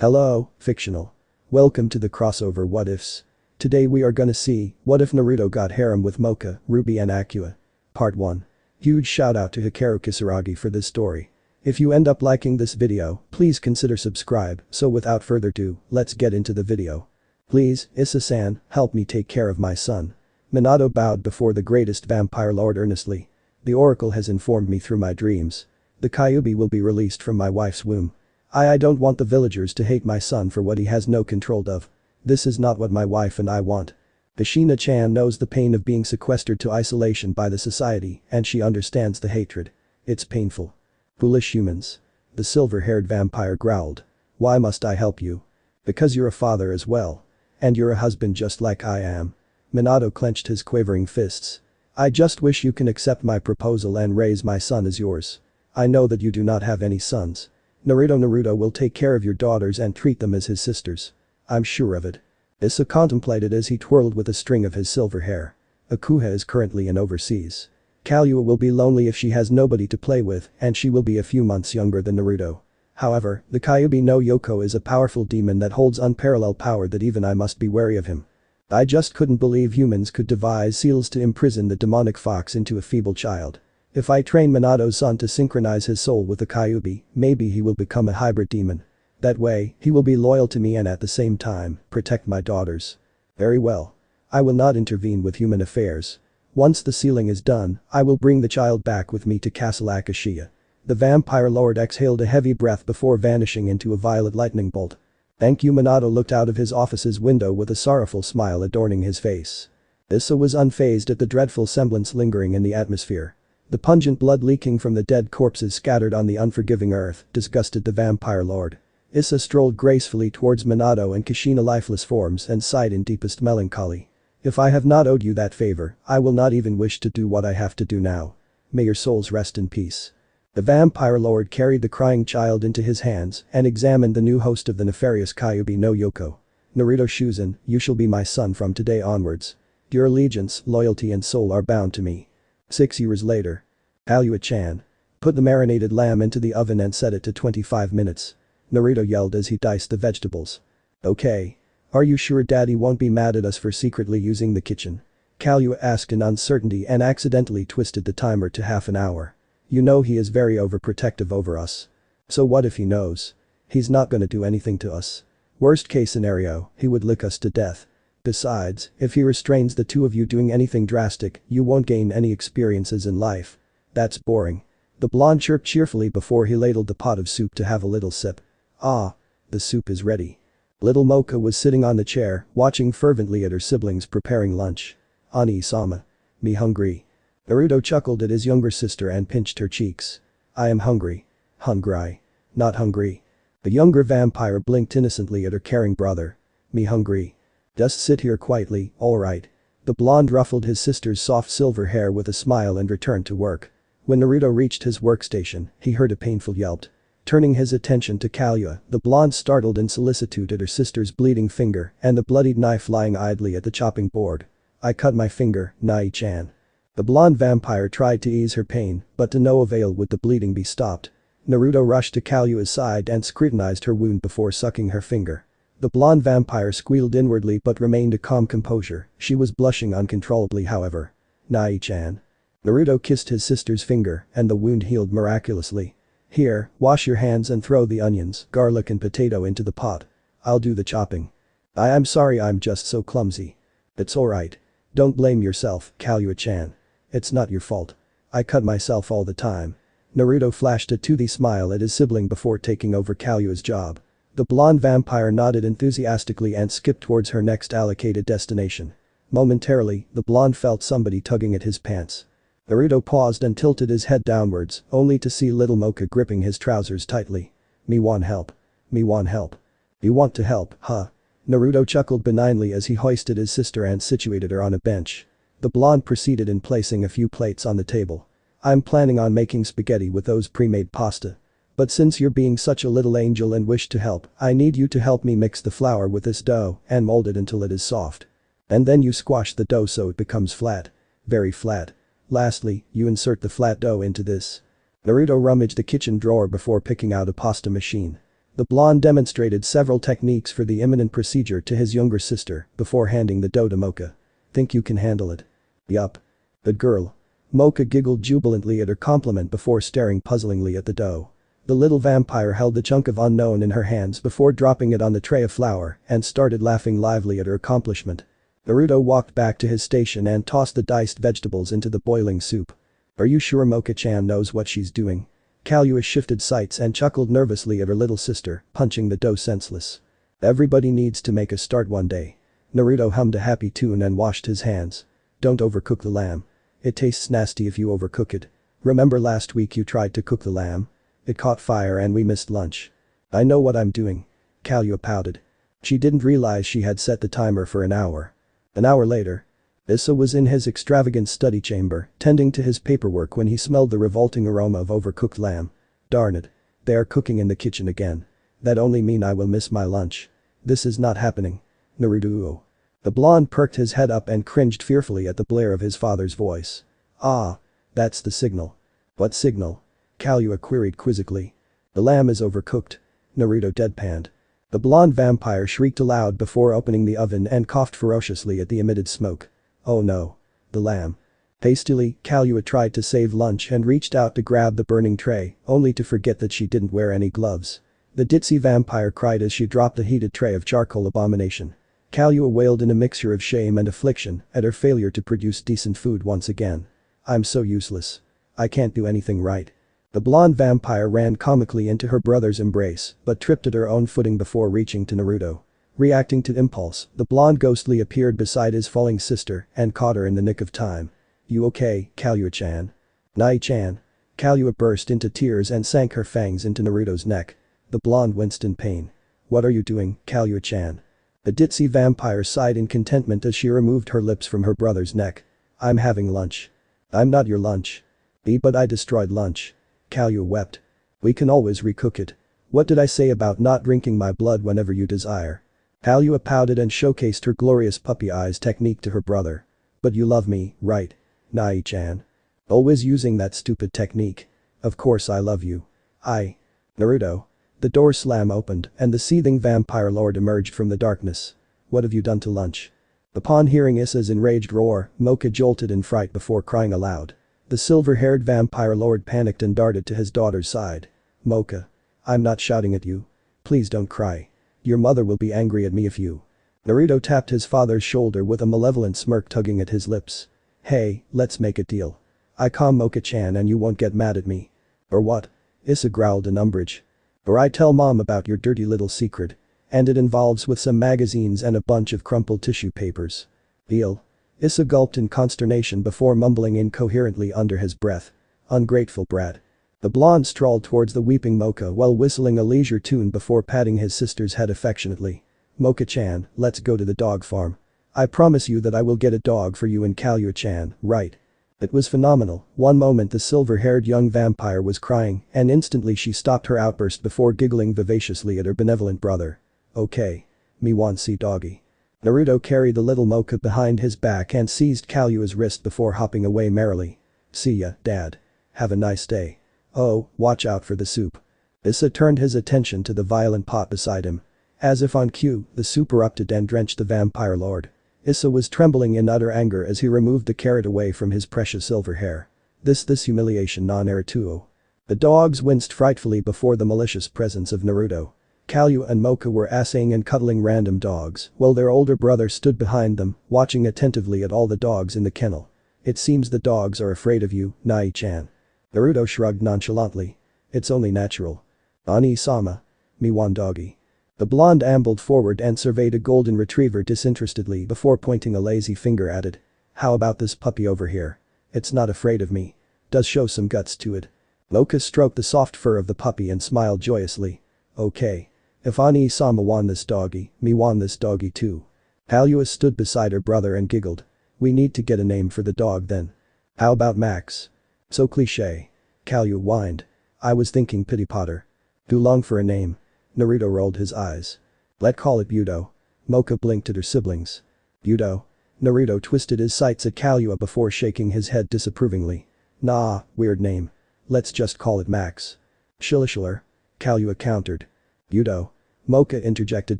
Hello, fictional. Welcome to the crossover What Ifs. Today we are gonna see, what if Naruto got harem with Moka, Ruby and Akua? Part 1. Huge shout out to Houkaru Kisaragi for this story. If you end up liking this video, please consider subscribe, so without further ado, let's get into the video. Please, Issa-san, help me take care of my son. Minato bowed before the greatest vampire lord earnestly. The oracle has informed me through my dreams. The Kyubi will be released from my wife's womb. I don't want the villagers to hate my son for what he has no control of. This is not what my wife and I want. Hashina-chan knows the pain of being sequestered to isolation by the society and she understands the hatred. It's painful. Foolish humans. The silver-haired vampire growled. Why must I help you? Because you're a father as well. And you're a husband just like I am. Minato clenched his quivering fists. I just wish you can accept my proposal and raise my son as yours. I know that you do not have any sons. Naruto will take care of your daughters and treat them as his sisters. I'm sure of it. Issa contemplated as he twirled with a string of his silver hair. Akua is currently in overseas. Kalua will be lonely if she has nobody to play with and she will be a few months younger than Naruto. However, the Kyubi no Yoko is a powerful demon that holds unparalleled power that even I must be wary of him. I just couldn't believe humans could devise seals to imprison the demonic fox into a feeble child. If I train Minato's son to synchronize his soul with the Kyubi, maybe he will become a hybrid demon. That way, he will be loyal to me and at the same time, protect my daughters. Very well. I will not intervene with human affairs. Once the sealing is done, I will bring the child back with me to Castle Akashia. The vampire lord exhaled a heavy breath before vanishing into a violet lightning bolt. Thank you. Minato looked out of his office's window with a sorrowful smile adorning his face. Issa was unfazed at the dreadful semblance lingering in the atmosphere. The pungent blood leaking from the dead corpses scattered on the unforgiving earth disgusted the vampire lord. Issa strolled gracefully towards Minato and Kushina lifeless forms and sighed in deepest melancholy. If I have not owed you that favor, I will not even wish to do what I have to do now. May your souls rest in peace. The vampire lord carried the crying child into his hands and examined the new host of the nefarious Kyubi no Yoko. Naruto Shuzen, you shall be my son from today onwards. Your allegiance, loyalty and soul are bound to me. 6 years later. Kalua-chan. Put the marinated lamb into the oven and set it to 25 minutes. Naruto yelled as he diced the vegetables. Okay. Are you sure daddy won't be mad at us for secretly using the kitchen? Kalua asked in uncertainty and accidentally twisted the timer to half an hour. You know he is very overprotective over us. So what if he knows? He's not gonna do anything to us. Worst case scenario, he would lick us to death. Besides, if he restrains the two of you doing anything drastic, you won't gain any experiences in life. That's boring. The blonde chirped cheerfully before he ladled the pot of soup to have a little sip. Ah. The soup is ready. Little Moka was sitting on the chair, watching fervently at her siblings preparing lunch. Ani-sama. Me hungry. Naruto chuckled at his younger sister and pinched her cheeks. I am hungry. Hungry. Not hungry. The younger vampire blinked innocently at her caring brother. Me hungry. Just sit here quietly, alright. The blonde ruffled his sister's soft silver hair with a smile and returned to work. When Naruto reached his workstation, he heard a painful yelp. Turning his attention to Kalua, the blonde startled in solicitude at her sister's bleeding finger and the bloodied knife lying idly at the chopping board. I cut my finger, Nai-chan. The blonde vampire tried to ease her pain, but to no avail would the bleeding be stopped. Naruto rushed to Kalua's side and scrutinized her wound before sucking her finger. The blonde vampire squealed inwardly but remained a calm composure, she was blushing uncontrollably however. Nai-chan. Naruto kissed his sister's finger and the wound healed miraculously. Here, wash your hands and throw the onions, garlic and potato into the pot. I'll do the chopping. I'm sorry I'm just so clumsy. It's alright. Don't blame yourself, Kalua-chan. It's not your fault. I cut myself all the time. Naruto flashed a toothy smile at his sibling before taking over Kalua's job. The blonde vampire nodded enthusiastically and skipped towards her next allocated destination. Momentarily, the blonde felt somebody tugging at his pants. Naruto paused and tilted his head downwards, only to see little Moka gripping his trousers tightly. Me want help. Me want help. You want to help, huh? Naruto chuckled benignly as he hoisted his sister and situated her on a bench. The blonde proceeded in placing a few plates on the table. I'm planning on making spaghetti with those pre-made pasta. But since you're being such a little angel and wish to help, I need you to help me mix the flour with this dough and mold it until it is soft. And then you squash the dough so it becomes flat. Very flat. Lastly, you insert the flat dough into this. Naruto rummaged the kitchen drawer before picking out a pasta machine. The blonde demonstrated several techniques for the imminent procedure to his younger sister before handing the dough to Moka. Think you can handle it? Yup. Good girl. Moka giggled jubilantly at her compliment before staring puzzlingly at the dough. The little vampire held the chunk of unknown in her hands before dropping it on the tray of flour and started laughing lively at her accomplishment. Naruto walked back to his station and tossed the diced vegetables into the boiling soup. Are you sure Moka-chan knows what she's doing? Kaluuya shifted sights and chuckled nervously at her little sister, punching the dough senseless. Everybody needs to make a start one day. Naruto hummed a happy tune and washed his hands. Don't overcook the lamb. It tastes nasty if you overcook it. Remember last week you tried to cook the lamb? It caught fire and we missed lunch. I know what I'm doing. Kaluuya pouted. She didn't realize she had set the timer for an hour. An hour later. Issa was in his extravagant study chamber, tending to his paperwork when he smelled the revolting aroma of overcooked lamb. Darn it. They are cooking in the kitchen again. That only mean I will miss my lunch. This is not happening. Naruto. The blonde perked his head up and cringed fearfully at the blare of his father's voice. Ah. That's the signal. What signal? Kaluuya queried quizzically. The lamb is overcooked. Naruto deadpanned. The blonde vampire shrieked aloud before opening the oven and coughed ferociously at the emitted smoke. Oh no. The lamb. Hastily, Kaluuya tried to save lunch and reached out to grab the burning tray, only to forget that she didn't wear any gloves. The ditzy vampire cried as she dropped the heated tray of charcoal abomination. Kaluuya wailed in a mixture of shame and affliction at her failure to produce decent food once again. I'm so useless. I can't do anything right. The blonde vampire ran comically into her brother's embrace but tripped at her own footing before reaching to Naruto. Reacting to impulse, the blonde ghostly appeared beside his falling sister and caught her in the nick of time. You okay, Kaluuya-chan? Nai-chan. Kaluuya burst into tears and sank her fangs into Naruto's neck. The blonde winced in pain. What are you doing, Kaluuya-chan? The ditzy vampire sighed in contentment as she removed her lips from her brother's neck. I'm having lunch. I'm not your lunch. But I destroyed lunch. Kaluuya wept. We can always recook it. What did I say about not drinking my blood whenever you desire? Kaluuya pouted and showcased her glorious puppy eyes technique to her brother. But you love me, right? Nai-chan. Always using that stupid technique. Of course I love you. Naruto. The door slam opened and the seething vampire lord emerged from the darkness. What have you done to lunch? Upon hearing Issa's enraged roar, Moka jolted in fright before crying aloud. The silver-haired vampire lord panicked and darted to his daughter's side. Moka. I'm not shouting at you. Please don't cry. Your mother will be angry at me if you. Naruto tapped his father's shoulder with a malevolent smirk tugging at his lips. Hey, let's make a deal. I calm Moka-chan and you won't get mad at me. Or what? Issa growled in umbrage. Or I tell mom about your dirty little secret. And it involves with some magazines and a bunch of crumpled tissue papers. Deal. Issa gulped in consternation before mumbling incoherently under his breath. Ungrateful brat. The blonde strolled towards the weeping Moka while whistling a leisure tune before patting his sister's head affectionately. Moka-chan, let's go to the dog farm. I promise you that I will get a dog for you and Kaluuya-chan, right? It was phenomenal. One moment the silver-haired young vampire was crying and instantly she stopped her outburst before giggling vivaciously at her benevolent brother. Okay. Me want see doggy. Naruto carried the little Moka behind his back and seized Kaluuya's wrist before hopping away merrily. See ya, dad. Have a nice day. Oh, watch out for the soup. Issa turned his attention to the violent pot beside him. As if on cue, the soup erupted and drenched the vampire lord. Issa was trembling in utter anger as he removed the carrot away from his precious silver hair. This humiliation non-Naruto. The dogs winced frightfully before the malicious presence of Naruto. Kaluuya and Moka were assaying and cuddling random dogs while their older brother stood behind them, watching attentively at all the dogs in the kennel. It seems the dogs are afraid of you, Nai-chan. Naruto shrugged nonchalantly. It's only natural. Ani-sama. Me want doggy. The blonde ambled forward and surveyed a golden retriever disinterestedly before pointing a lazy finger at it. How about this puppy over here? It's not afraid of me. Does show some guts to it. Moka stroked the soft fur of the puppy and smiled joyously. Okay. If Ani-sama want this doggy, me want this doggy too. Kaluuya stood beside her brother and giggled. We need to get a name for the dog then. How about Max? So cliché. Kaluuya whined. I was thinking Pity Potter. Too long for a name. Naruto rolled his eyes. Let's call it Budo. Moka blinked at her siblings. Budo? Naruto twisted his sights at Kaluuya before shaking his head disapprovingly. Nah, weird name. Let's just call it Max. Shilishler. Kaluuya countered. Budo. Moka interjected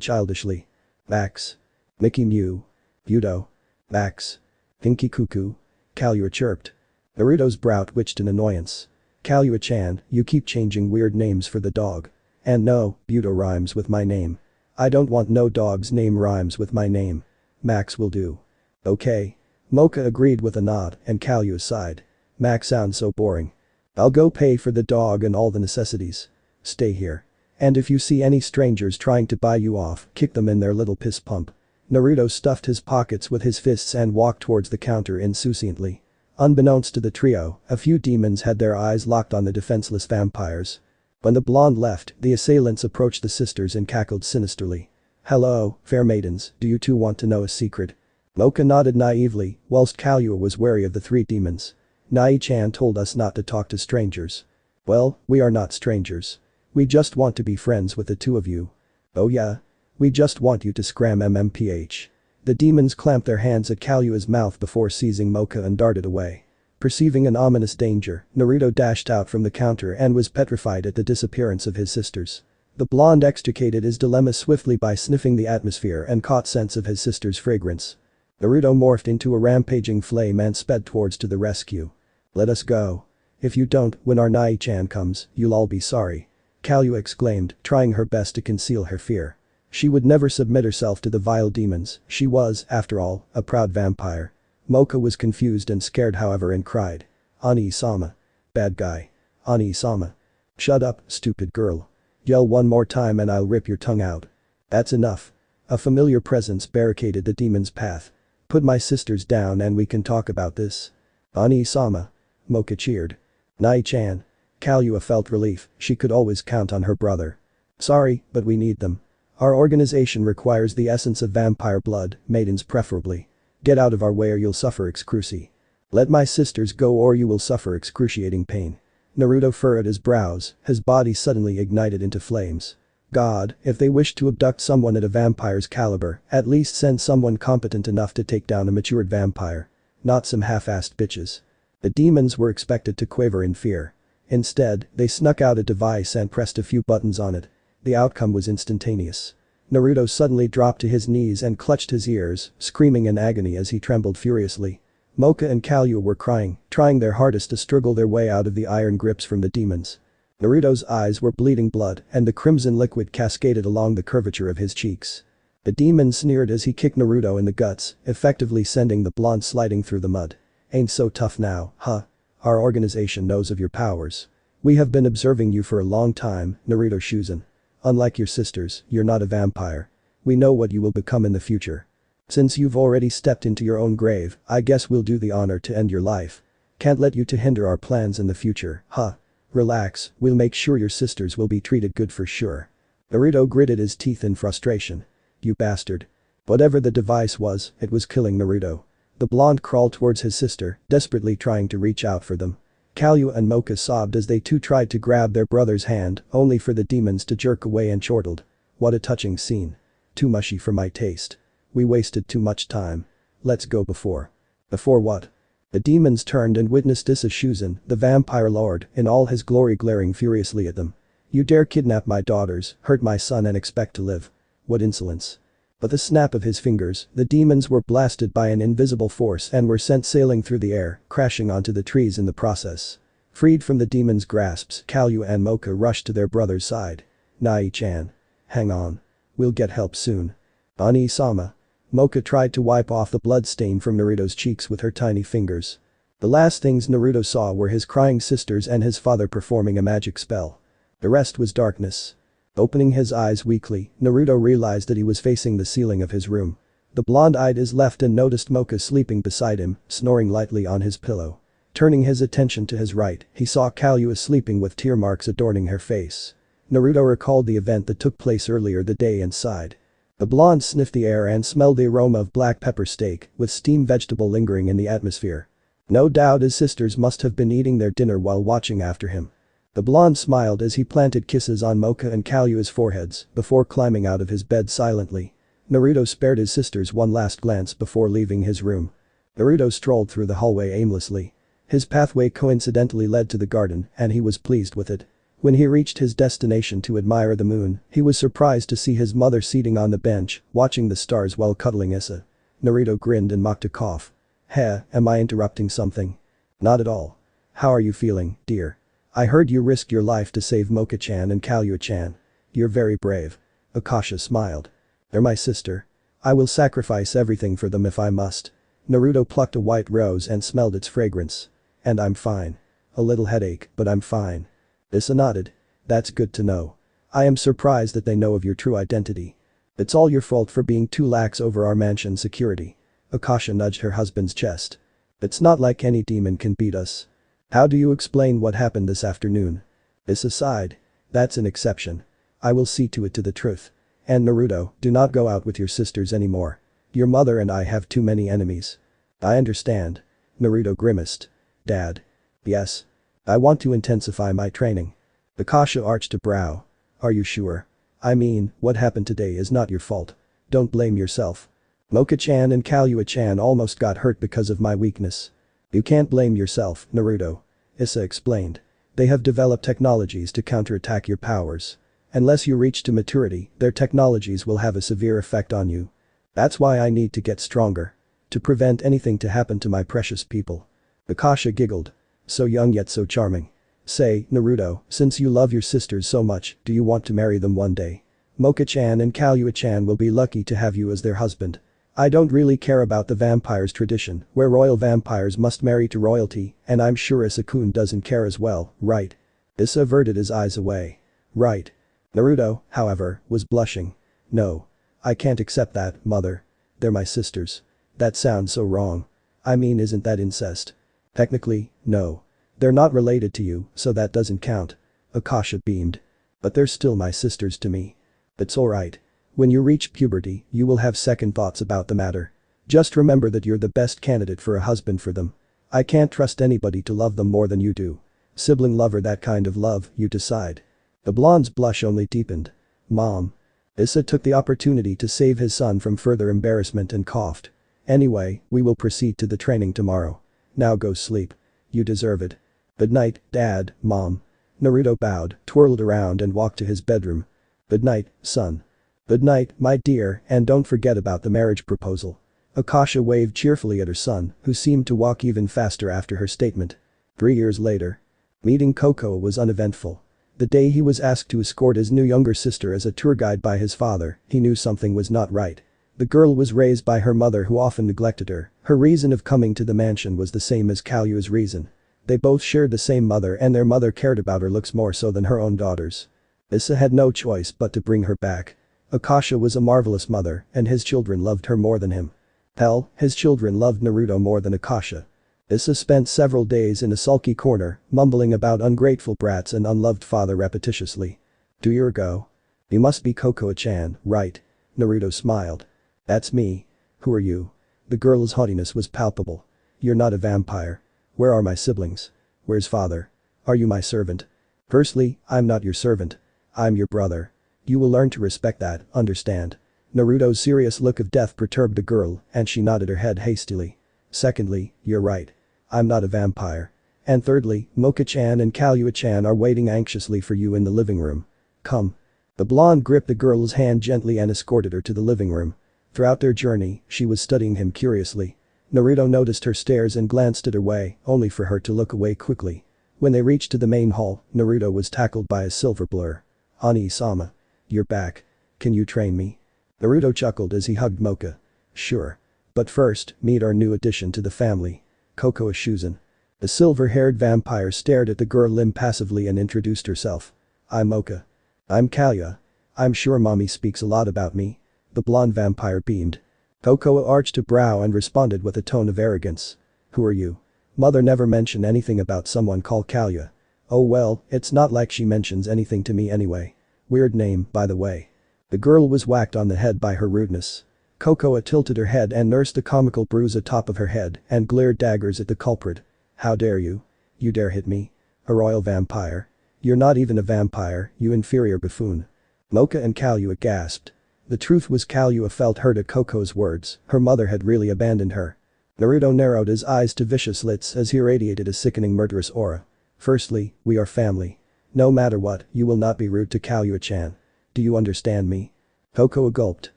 childishly. Max. Mickey Mew. Budo. Max. Pinky Cuckoo. Kallua chirped. Naruto's brow twitched in annoyance. Kallua-chan, you keep changing weird names for the dog. And no, Budo rhymes with my name. I don't want no dog's name rhymes with my name. Max will do. Okay. Moka agreed with a nod and Kallua sighed. Max sounds so boring. I'll go pay for the dog and all the necessities. Stay here. And if you see any strangers trying to buy you off, kick them in their little piss pump. Naruto stuffed his pockets with his fists and walked towards the counter insouciantly. Unbeknownst to the trio, a few demons had their eyes locked on the defenseless vampires. When the blonde left, the assailants approached the sisters and cackled sinisterly. Hello, fair maidens, do you two want to know a secret? Moka nodded naively, whilst Kallua was wary of the three demons. Nai-chan told us not to talk to strangers. Well, we are not strangers. We just want to be friends with the two of you. Oh yeah? We just want you to scram MMPH. The demons clamped their hands at Kallua's mouth before seizing Moka and darted away. Perceiving an ominous danger, Naruto dashed out from the counter and was petrified at the disappearance of his sisters. The blonde extricated his dilemma swiftly by sniffing the atmosphere and caught sense of his sister's fragrance. Naruto morphed into a rampaging flame and sped towards to the rescue. Let us go. If you don't, when our Nai-chan comes, you'll all be sorry. Kallua exclaimed, trying her best to conceal her fear. She would never submit herself to the vile demons, she was, after all, a proud vampire. Moka was confused and scared however and cried. Ani-sama. Bad guy. Ani-sama. Shut up, stupid girl. Yell one more time and I'll rip your tongue out. That's enough. A familiar presence barricaded the demon's path. Put my sisters down and we can talk about this. Ani-sama. Moka cheered. Nai-chan. Kallua felt relief, she could always count on her brother. Sorry, but we need them. Our organization requires the essence of vampire blood, maidens preferably. Get out of our way or you'll suffer excruci. Let my sisters go or you will suffer excruciating pain. Naruto furrowed his brows, his body suddenly ignited into flames. God, if they wish to abduct someone at a vampire's caliber, at least send someone competent enough to take down a matured vampire. Not some half-assed bitches. The demons were expected to quaver in fear. Instead, they snuck out a device and pressed a few buttons on it. The outcome was instantaneous. Naruto suddenly dropped to his knees and clutched his ears, screaming in agony as he trembled furiously. Moka and Kallua were crying, trying their hardest to struggle their way out of the iron grips from the demons. Naruto's eyes were bleeding blood and the crimson liquid cascaded along the curvature of his cheeks. The demon sneered as he kicked Naruto in the guts, effectively sending the blonde sliding through the mud. Ain't so tough now, huh? Our organization knows of your powers. We have been observing you for a long time, Naruto Shuzen. Unlike your sisters, you're not a vampire. We know what you will become in the future. Since you've already stepped into your own grave, I guess we'll do the honor to end your life. Can't let you to hinder our plans in the future, huh? Relax, we'll make sure your sisters will be treated good for sure. Naruto gritted his teeth in frustration. You bastard. Whatever the device was, it was killing Naruto. The blonde crawled towards his sister, desperately trying to reach out for them. Kallua and Moka sobbed as they too tried to grab their brother's hand, only for the demons to jerk away and chortled. What a touching scene. Too mushy for my taste. We wasted too much time. Let's go before. Before what? The demons turned and witnessed Issa Shuzen, the vampire lord, in all his glory glaring furiously at them. You dare kidnap my daughters, hurt my son and expect to live. What insolence. With a snap of his fingers, the demons were blasted by an invisible force and were sent sailing through the air, crashing onto the trees in the process. Freed from the demons' grasps, Kallua and Moka rushed to their brother's side. Nai-chan. Hang on. We'll get help soon. Ani-sama. Moka tried to wipe off the blood stain from Naruto's cheeks with her tiny fingers. The last things Naruto saw were his crying sisters and his father performing a magic spell. The rest was darkness. Opening his eyes weakly, Naruto realized that he was facing the ceiling of his room. The blonde eyed his left and noticed Moka sleeping beside him, snoring lightly on his pillow. Turning his attention to his right, he saw Kallua sleeping with tear marks adorning her face. Naruto recalled the event that took place earlier the day and sighed. The blonde sniffed the air and smelled the aroma of black pepper steak, with steamed vegetable lingering in the atmosphere. No doubt his sisters must have been eating their dinner while watching after him. The blonde smiled as he planted kisses on Moka and Kallua's foreheads before climbing out of his bed silently. Naruto spared his sisters one last glance before leaving his room. Naruto strolled through the hallway aimlessly. His pathway coincidentally led to the garden and he was pleased with it. When he reached his destination to admire the moon, he was surprised to see his mother seating on the bench, watching the stars while cuddling Issa. Naruto grinned and mocked a cough. Heh, am I interrupting something? Not at all. How are you feeling, dear? I heard you risked your life to save Moka-chan and Kallua-chan. You're very brave. Akasha smiled. They're my sister. I will sacrifice everything for them if I must. Naruto plucked a white rose and smelled its fragrance. And I'm fine. A little headache, but I'm fine. Issa nodded. That's good to know. I am surprised that they know of your true identity. It's all your fault for being too lax over our mansion security. Akasha nudged her husband's chest. It's not like any demon can beat us. How do you explain what happened this afternoon? Issa sighed. That's an exception. I will see to it to the truth. And Naruto, do not go out with your sisters anymore. Your mother and I have too many enemies. I understand. Naruto grimaced. Dad. Yes. I want to intensify my training. Akasha arched a brow. Are you sure? I mean, what happened today is not your fault. Don't blame yourself. Moka-chan and Kallua-chan almost got hurt because of my weakness. You can't blame yourself, Naruto. Issa explained. They have developed technologies to counterattack your powers. Unless you reach to maturity, their technologies will have a severe effect on you. That's why I need to get stronger. To prevent anything to happen to my precious people. Akasha giggled. So young yet so charming. Say, Naruto, since you love your sisters so much, do you want to marry them one day? Moka-chan and Kallua-chan will be lucky to have you as their husband. I don't really care about the vampire's tradition, where royal vampires must marry to royalty, and I'm sure Issa-kun doesn't care as well, right? Issa averted his eyes away. Right. Naruto, however, was blushing. No. I can't accept that, mother. They're my sisters. That sounds so wrong. I mean, isn't that incest? Technically, no. They're not related to you, so that doesn't count. Akasha beamed. But they're still my sisters to me. It's alright. When you reach puberty, you will have second thoughts about the matter. Just remember that you're the best candidate for a husband for them. I can't trust anybody to love them more than you do. Sibling love or that kind of love, you decide. The blonde's blush only deepened. Mom. Issa took the opportunity to save his son from further embarrassment and coughed. Anyway, we will proceed to the training tomorrow. Now go sleep. You deserve it. Good night, Dad, Mom. Naruto bowed, twirled around and walked to his bedroom. Good night, son. Good night, my dear, and don't forget about the marriage proposal. Akasha waved cheerfully at her son, who seemed to walk even faster after her statement. 3 years later. Meeting Kokoa was uneventful. The day he was asked to escort his new younger sister as a tour guide by his father, he knew something was not right. The girl was raised by her mother who often neglected her. Her reason of coming to the mansion was the same as Kallua's reason. They both shared the same mother and their mother cared about her looks more so than her own daughters. Issa had no choice but to bring her back. Akasha was a marvelous mother and his children loved her more than him. Hell, his children loved Naruto more than Akasha. Issa spent several days in a sulky corner, mumbling about ungrateful brats and unloved father repetitiously. 2 years ago. You must be Kokoa-chan, right? Naruto smiled. That's me. Who are you? The girl's haughtiness was palpable. You're not a vampire. Where are my siblings? Where's father? Are you my servant? Firstly, I'm not your servant. I'm your brother. You will learn to respect that, understand? Naruto's serious look of death perturbed the girl and she nodded her head hastily. Secondly, you're right. I'm not a vampire. And thirdly, Moka-chan and Kallua-chan are waiting anxiously for you in the living room. Come. The blonde gripped the girl's hand gently and escorted her to the living room. Throughout their journey, she was studying him curiously. Naruto noticed her stares and glanced at her way, only for her to look away quickly. When they reached to the main hall, Naruto was tackled by a silver blur. Ani-sama. You're back. Can you train me? Naruto chuckled as he hugged Moka. Sure. But first, meet our new addition to the family. Kokoa Shuzen. The silver-haired vampire stared at the girl impassively and introduced herself. I'm Moka. I'm Kallua. I'm sure mommy speaks a lot about me. The blonde vampire beamed. Kokoa arched a brow and responded with a tone of arrogance. Who are you? Mother never mentioned anything about someone called Kallua. Oh well, it's not like she mentions anything to me anyway. Weird name, by the way. The girl was whacked on the head by her rudeness. Kokoa tilted her head and nursed a comical bruise atop of her head and glared daggers at the culprit. How dare you? You dare hit me? A royal vampire? You're not even a vampire, you inferior buffoon. Moka and Kallua gasped. The truth was Kallua felt hurt at Kokoa's words, her mother had really abandoned her. Naruto narrowed his eyes to vicious slits as he radiated a sickening murderous aura. Firstly, we are family. No matter what, you will not be rude to Kaguya-chan. Do you understand me? Kokoa gulped.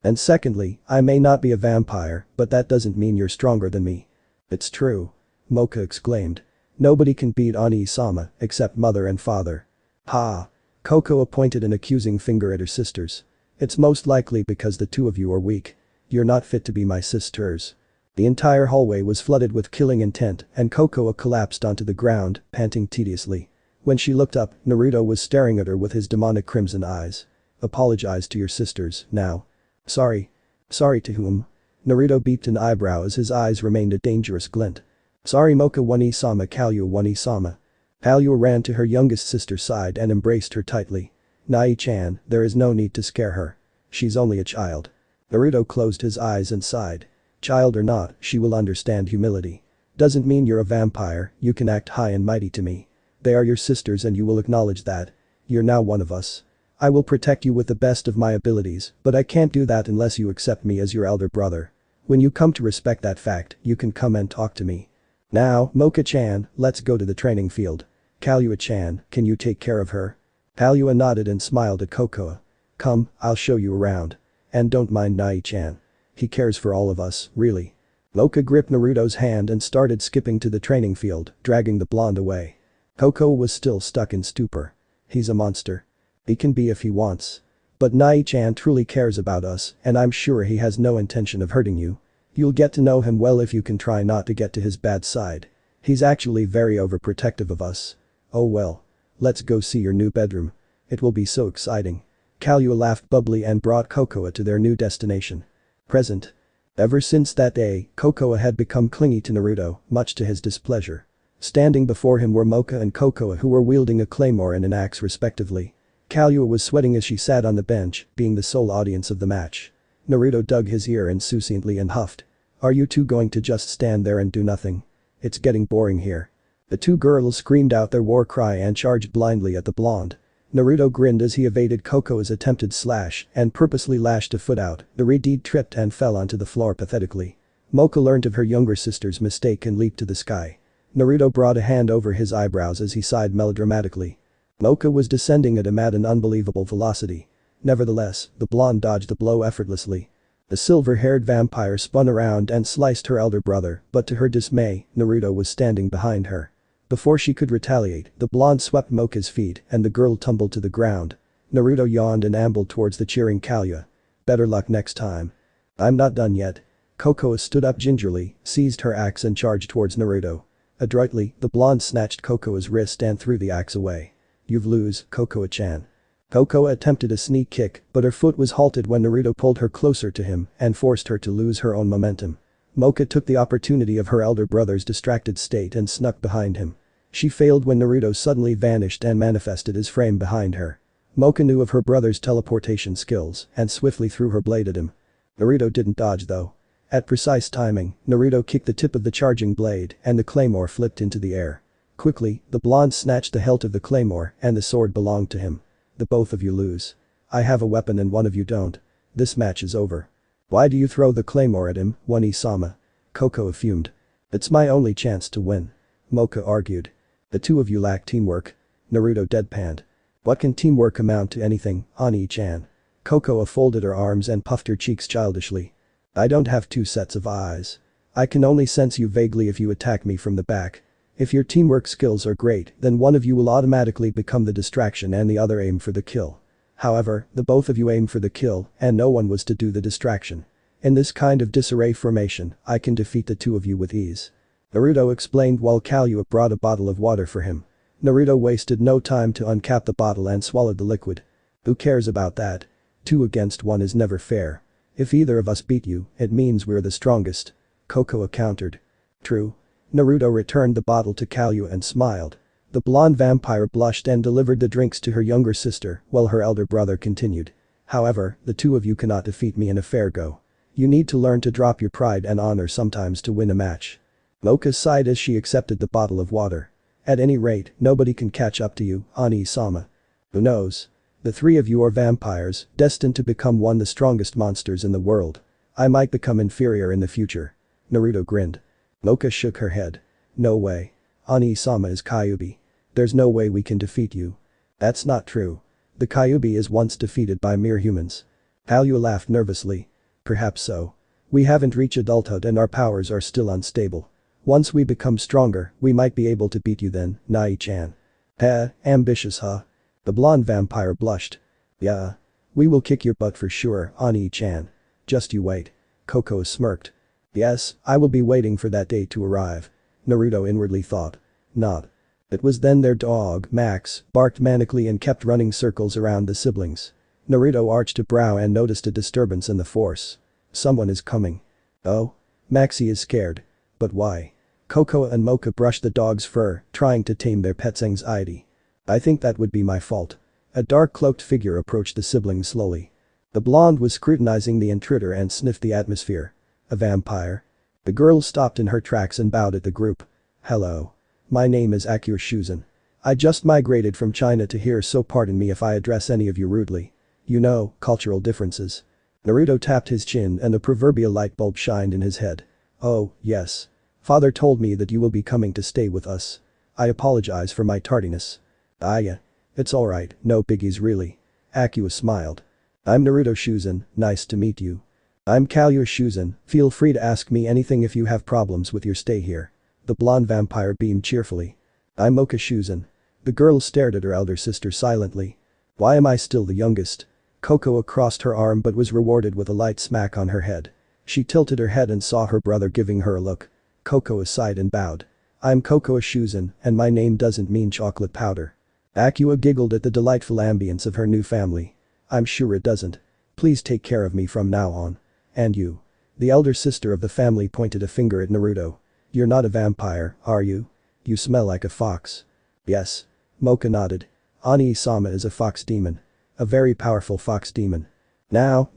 And secondly, I may not be a vampire, but that doesn't mean you're stronger than me. It's true. Moka exclaimed. Nobody can beat Oni-sama except mother and father. Ha! Kokoa pointed an accusing finger at her sisters. It's most likely because the two of you are weak. You're not fit to be my sisters. The entire hallway was flooded with killing intent and Kokoa collapsed onto the ground, panting tediously. When she looked up, Naruto was staring at her with his demonic crimson eyes. Apologize to your sisters, now. Sorry. Sorry to whom? Naruto beeped an eyebrow as his eyes remained a dangerous glint. Sorry Moka One-sama Kaguya One-sama. Kaguya ran to her youngest sister's side and embraced her tightly. Nai-chan, there is no need to scare her. She's only a child. Naruto closed his eyes and sighed. Child or not, she will understand humility. Doesn't mean you're a vampire, you can act high and mighty to me. They are your sisters and you will acknowledge that. You're now one of us. I will protect you with the best of my abilities, but I can't do that unless you accept me as your elder brother. When you come to respect that fact, you can come and talk to me. Now, Moka-chan, let's go to the training field. Kaguya-chan, can you take care of her? Kaguya nodded and smiled at Kokoa. Come, I'll show you around. And don't mind Nai-chan. He cares for all of us, really. Moka gripped Naruto's hand and started skipping to the training field, dragging the blonde away. Kokoa was still stuck in stupor. He's a monster. He can be if he wants. But Nai-chan truly cares about us and I'm sure he has no intention of hurting you. You'll get to know him well if you can try not to get to his bad side. He's actually very overprotective of us. Oh well. Let's go see your new bedroom. It will be so exciting. Kaguya laughed bubbly and brought Kokoa to their new destination. Present. Ever since that day, Kokoa had become clingy to Naruto, much to his displeasure. Standing before him were Moka and Kokoa who were wielding a claymore and an axe respectively. Kaguya was sweating as she sat on the bench, being the sole audience of the match. Naruto dug his ear insouciantly and huffed. Are you two going to just stand there and do nothing? It's getting boring here. The two girls screamed out their war cry and charged blindly at the blonde. Naruto grinned as he evaded Kokoa's attempted slash and purposely lashed a foot out. The redeed tripped and fell onto the floor pathetically. Moka learned of her younger sister's mistake and leaped to the sky. Naruto brought a hand over his eyebrows as he sighed melodramatically. Moka was descending at an unbelievable velocity. Nevertheless, the blonde dodged the blow effortlessly. The silver-haired vampire spun around and sliced her elder brother, but to her dismay, Naruto was standing behind her. Before she could retaliate, the blonde swept Moka's feet and the girl tumbled to the ground. Naruto yawned and ambled towards the cheering Kaguya. Better luck next time. I'm not done yet. Kokoa stood up gingerly, seized her axe and charged towards Naruto. Adroitly, the blonde snatched Kokoa's wrist and threw the axe away. You've lose, Kokoa-chan. Kokoa attempted a sneak kick, but her foot was halted when Naruto pulled her closer to him and forced her to lose her own momentum. Moka took the opportunity of her elder brother's distracted state and snuck behind him. She failed when Naruto suddenly vanished and manifested his frame behind her. Moka knew of her brother's teleportation skills and swiftly threw her blade at him. Naruto didn't dodge though. At precise timing, Naruto kicked the tip of the charging blade and the claymore flipped into the air. Quickly, the blonde snatched the hilt of the claymore and the sword belonged to him. The both of you lose. I have a weapon and one of you don't. This match is over. Why do you throw the claymore at him, One-sama? Kokoa fumed. It's my only chance to win. Moka argued. The two of you lack teamwork. Naruto deadpanned. What can teamwork amount to anything, Oni-chan? Kokoa folded her arms and puffed her cheeks childishly. I don't have two sets of eyes. I can only sense you vaguely if you attack me from the back. If your teamwork skills are great, then one of you will automatically become the distraction and the other aim for the kill. However, the both of you aim for the kill and no one was to do the distraction. In this kind of disarray formation, I can defeat the two of you with ease. Naruto explained while Kaguya brought a bottle of water for him. Naruto wasted no time to uncap the bottle and swallowed the liquid. Who cares about that? 2 against 1 is never fair. If either of us beat you, it means we're the strongest. Kokoa countered. True. Naruto returned the bottle to Kaguya and smiled. The blonde vampire blushed and delivered the drinks to her younger sister while her elder brother continued. However, the two of you cannot defeat me in a fair go. You need to learn to drop your pride and honor sometimes to win a match. Moka sighed as she accepted the bottle of water. At any rate, nobody can catch up to you, Oni-sama. Who knows? The 3 of you are vampires, destined to become one of the strongest monsters in the world. I might become inferior in the future. Naruto grinned. Moka shook her head. No way. Oni-sama is Kyubi. There's no way we can defeat you. That's not true. The Kyubi is once defeated by mere humans. Alua laughed nervously. Perhaps so. We haven't reached adulthood and our powers are still unstable. Once we become stronger, we might be able to beat you then, Nai-chan. Ambitious huh? The blonde vampire blushed. Yeah. We will kick your butt for sure, Ani-chan. Just you wait. Kokoa smirked. Yes, I will be waiting for that day to arrive. Naruto inwardly thought. Not. It was then their dog, Max, barked manically and kept running circles around the siblings. Naruto arched a brow and noticed a disturbance in the force. Someone is coming. Oh? Maxie is scared. But why? Kokoa and Moka brushed the dog's fur, trying to tame their pet's anxiety. I think that would be my fault. A dark cloaked figure approached the siblings slowly. The blonde was scrutinizing the intruder and sniffed the atmosphere. A vampire? The girl stopped in her tracks and bowed at the group. Hello. My name is Issa Shuzen. I just migrated from China to here, so pardon me if I address any of you rudely. You know, cultural differences. Naruto tapped his chin and the proverbial light bulb shined in his head. Oh, yes. Father told me that you will be coming to stay with us. I apologize for my tardiness. Yeah. It's alright, no biggies really. Akua smiled. I'm Naruto Shuzen, nice to meet you. I'm Kalua Shuzen, feel free to ask me anything if you have problems with your stay here. The blonde vampire beamed cheerfully. I'm Moka Shuzen. The girl stared at her elder sister silently. Why am I still the youngest? Kokoa crossed her arm but was rewarded with a light smack on her head. She tilted her head and saw her brother giving her a look. Kokoa sighed and bowed. I'm Kokoa Shuzen and my name doesn't mean chocolate powder. Akua giggled at the delightful ambience of her new family. I'm sure it doesn't. Please take care of me from now on. And you. The elder sister of the family pointed a finger at Naruto. You're not a vampire, are you? You smell like a fox. Yes. Moka nodded. Ani-sama is a fox demon. A very powerful fox demon. Now,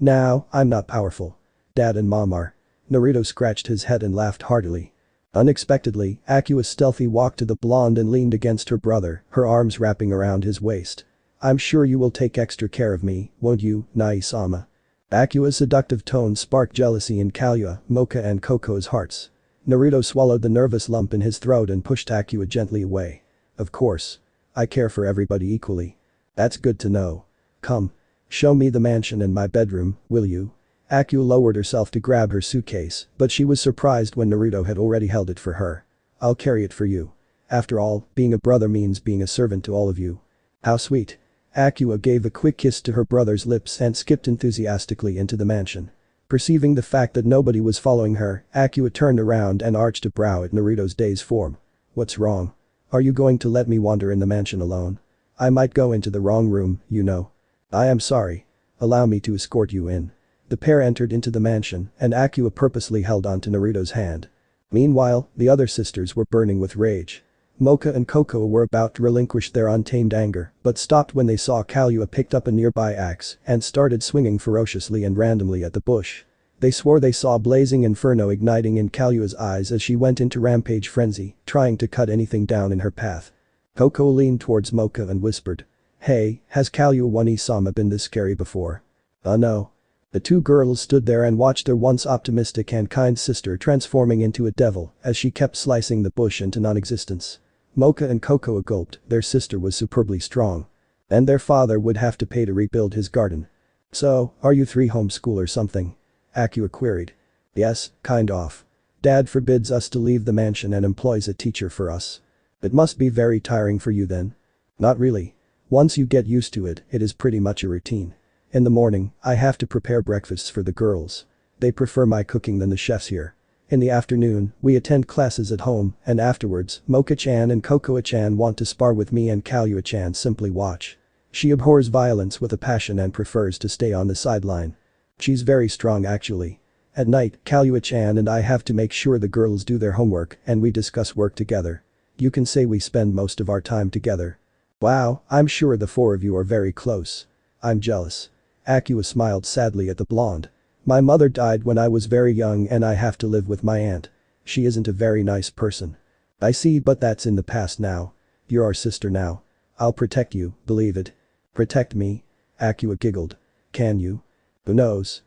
I'm not powerful. Dad and Mom are. Naruto scratched his head and laughed heartily. Unexpectedly, Akua stealthy walked to the blonde and leaned against her brother, her arms wrapping around his waist. I'm sure you will take extra care of me, won't you, Nai-sama? Akua's seductive tone sparked jealousy in Kalua, Moka and Kokoa's hearts. Naruto swallowed the nervous lump in his throat and pushed Akua gently away. Of course. I care for everybody equally. That's good to know. Come. Show me the mansion and my bedroom, will you? Akua lowered herself to grab her suitcase, but she was surprised when Naruto had already held it for her. I'll carry it for you. After all, being a brother means being a servant to all of you. How sweet. Akua gave a quick kiss to her brother's lips and skipped enthusiastically into the mansion. Perceiving the fact that nobody was following her, Akua turned around and arched a brow at Naruto's dazed form. What's wrong? Are you going to let me wander in the mansion alone? I might go into the wrong room, you know. I am sorry. Allow me to escort you in. The pair entered into the mansion and Akua purposely held onto Naruto's hand. Meanwhile, the other sisters were burning with rage. Moka and Kokoa were about to relinquish their untamed anger but stopped when they saw Kalua picked up a nearby axe and started swinging ferociously and randomly at the bush. They swore they saw blazing inferno igniting in Kalua's eyes as she went into rampage frenzy, trying to cut anything down in her path. Kokoa leaned towards Moka and whispered. Hey, has Kalua Wani-sama been this scary before? No. The two girls stood there and watched their once optimistic and kind sister transforming into a devil as she kept slicing the bush into non-existence. Moka and Kokoa gulped, their sister was superbly strong. And their father would have to pay to rebuild his garden. So, are you three homeschool or something? Akua queried. Yes, kind of. Dad forbids us to leave the mansion and employs a teacher for us. It must be very tiring for you then. Not really. Once you get used to it, it is pretty much a routine. In the morning, I have to prepare breakfasts for the girls. They prefer my cooking than the chefs here. In the afternoon, we attend classes at home and afterwards, Moka-chan and Kokoa-chan want to spar with me and Kalua-chan simply watch. She abhors violence with a passion and prefers to stay on the sideline. She's very strong actually. At night, Kalua-chan and I have to make sure the girls do their homework and we discuss work together. You can say we spend most of our time together. Wow, I'm sure the four of you are very close. I'm jealous. Akua smiled sadly at the blonde. My mother died when I was very young and I have to live with my aunt. She isn't a very nice person. I see, but that's in the past now. You're our sister now. I'll protect you, believe it. Protect me? Akua giggled. Can you? Who knows?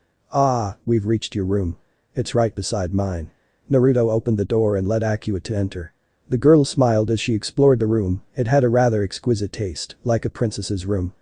We've reached your room. It's right beside mine. Naruto opened the door and led Akua to enter. The girl smiled as she explored the room. It had a rather exquisite taste, like a princess's room.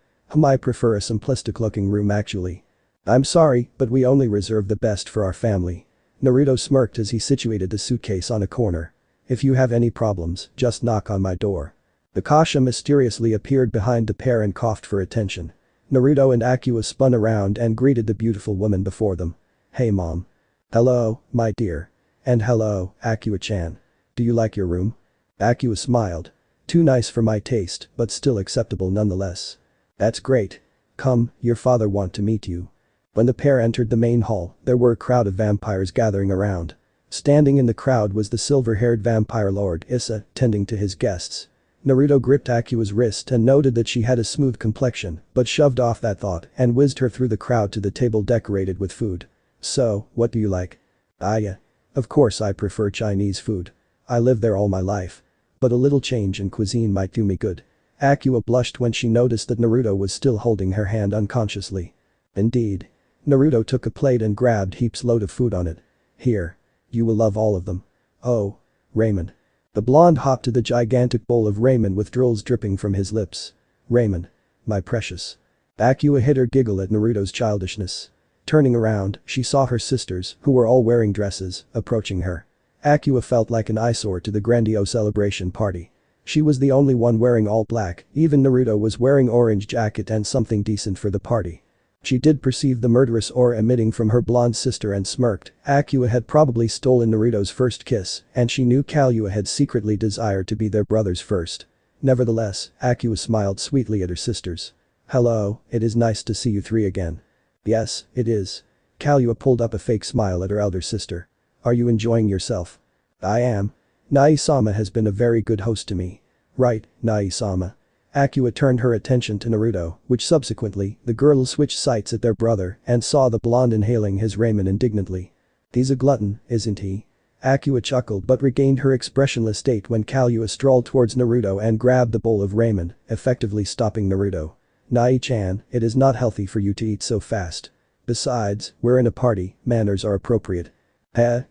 I prefer a simplistic-looking room actually. I'm sorry, but we only reserve the best for our family. Naruto smirked as he situated the suitcase on a corner. If you have any problems, just knock on my door. Akasha mysteriously appeared behind the pair and coughed for attention. Naruto and Akua spun around and greeted the beautiful woman before them. Hey mom. Hello, my dear. And hello, Akua-chan. Do you like your room? Akua smiled. Too nice for my taste, but still acceptable nonetheless. That's great. Come, your father want to meet you. When the pair entered the main hall, there were a crowd of vampires gathering around. Standing in the crowd was the silver-haired vampire lord Issa, tending to his guests. Naruto gripped Akua's wrist and noted that she had a smooth complexion, but shoved off that thought and whizzed her through the crowd to the table decorated with food. So, what do you like? Yeah. Of course I prefer Chinese food. I lived there all my life. But a little change in cuisine might do me good. Akua blushed when she noticed that Naruto was still holding her hand unconsciously. Indeed. Naruto took a plate and grabbed heaps load of food on it. Here. You will love all of them. Oh. Ramen. The blonde hopped to the gigantic bowl of ramen with drools dripping from his lips. Ramen. My precious. Akua hid her giggle at Naruto's childishness. Turning around, she saw her sisters, who were all wearing dresses, approaching her. Akua felt like an eyesore to the grandiose celebration party. She was the only one wearing all black, even Naruto was wearing orange jacket and something decent for the party. She did perceive the murderous aura emitting from her blonde sister and smirked. Akua had probably stolen Naruto's first kiss, and she knew Kallua had secretly desired to be their brother's first. Nevertheless, Akua smiled sweetly at her sisters. Hello, it is nice to see you three again. Yes, it is. Kallua pulled up a fake smile at her elder sister. Are you enjoying yourself? I am. Nai-sama has been a very good host to me. Right, Nai-sama. Akua turned her attention to Naruto, which subsequently, the girl switched sights at their brother and saw the blonde inhaling his ramen indignantly. He's a glutton, isn't he? Akua chuckled but regained her expressionless state when Kallua strolled towards Naruto and grabbed the bowl of ramen, effectively stopping Naruto. Nai-chan, it is not healthy for you to eat so fast. Besides, we're in a party, manners are appropriate.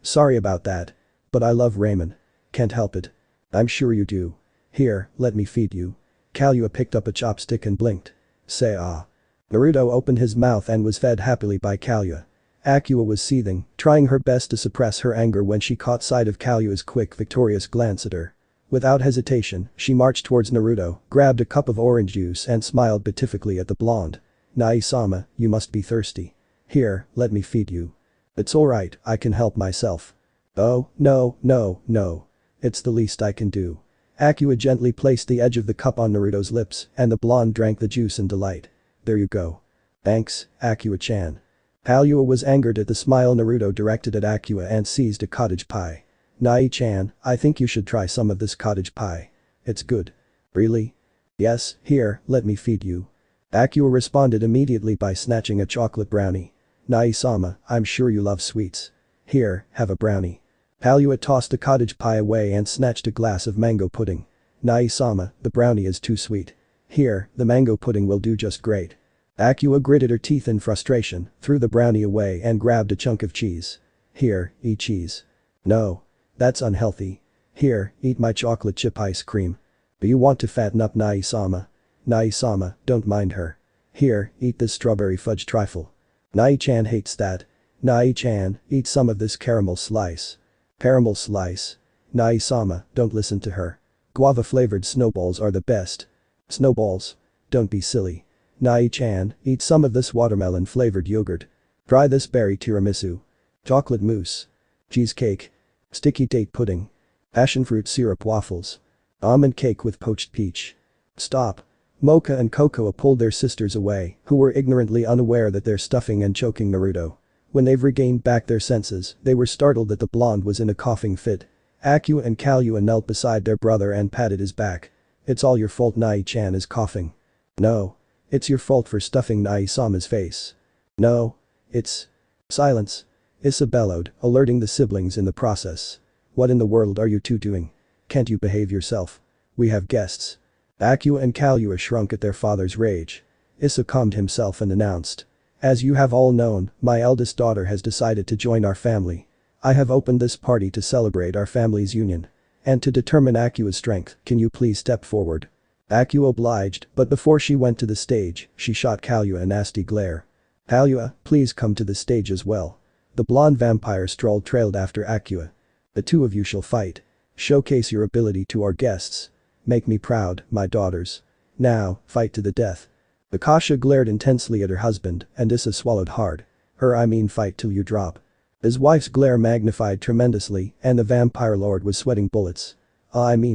Sorry about that. But I love ramen. Can't help it. I'm sure you do. Here, let me feed you. Kallua picked up a chopstick and blinked. Say ah. Naruto opened his mouth and was fed happily by Kallua. Akua was seething, trying her best to suppress her anger when she caught sight of Kallua's quick victorious glance at her. Without hesitation, she marched towards Naruto, grabbed a cup of orange juice and smiled beatifically at the blonde. Nai-sama, you must be thirsty. Here, let me feed you. It's alright, I can help myself. Oh, no, no, no. It's the least I can do. Akua gently placed the edge of the cup on Naruto's lips and the blonde drank the juice in delight. There you go. Thanks, Akua-chan. Kallua was angered at the smile Naruto directed at Akua and seized a cottage pie. Nai-chan, I think you should try some of this cottage pie. It's good. Really? Yes, here, let me feed you. Akua responded immediately by snatching a chocolate brownie. Nai-sama, I'm sure you love sweets. Here, have a brownie. Kallua tossed the cottage pie away and snatched a glass of mango pudding. Nai-sama, the brownie is too sweet. Here, the mango pudding will do just great. Akua gritted her teeth in frustration, threw the brownie away and grabbed a chunk of cheese. Here, eat cheese. No. That's unhealthy. Here, eat my chocolate chip ice cream. Do you want to fatten up Nai-sama? Nai-sama, don't mind her. Here, eat this strawberry fudge trifle. Nai-chan hates that. Nai-chan, eat some of this caramel slice. Caramel slice. Nai-sama, don't listen to her. Guava-flavored snowballs are the best. Snowballs? Don't be silly. Nai-chan, eat some of this watermelon-flavored yogurt. Try this berry tiramisu. Chocolate mousse. Cheesecake. Sticky date pudding. Passionfruit syrup waffles. Almond cake with poached peach. Stop. Moka and Kokoa pulled their sisters away, who were ignorantly unaware that they're stuffing and choking Naruto. When they've regained back their senses, they were startled that the blonde was in a coughing fit. Akua and Kallua knelt beside their brother and patted his back. It's all your fault Nai-chan is coughing. No. It's your fault for stuffing Nai-sama's face. No. It's… Silence. Issa bellowed, alerting the siblings in the process. What in the world are you two doing? Can't you behave yourself? We have guests. Akua and Kallua shrunk at their father's rage. Issa calmed himself and announced. As you have all known, my eldest daughter has decided to join our family. I have opened this party to celebrate our family's union. And to determine Akua's strength, can you please step forward? Akua obliged, but before she went to the stage, she shot Kalua a nasty glare. Kalua, please come to the stage as well. The blonde vampire trailed after Akua. The two of you shall fight. Showcase your ability to our guests. Make me proud, my daughters. Now, fight to the death. Akasha glared intensely at her husband, and Issa swallowed hard. Fight till you drop. His wife's glare magnified tremendously, and the vampire lord was sweating bullets.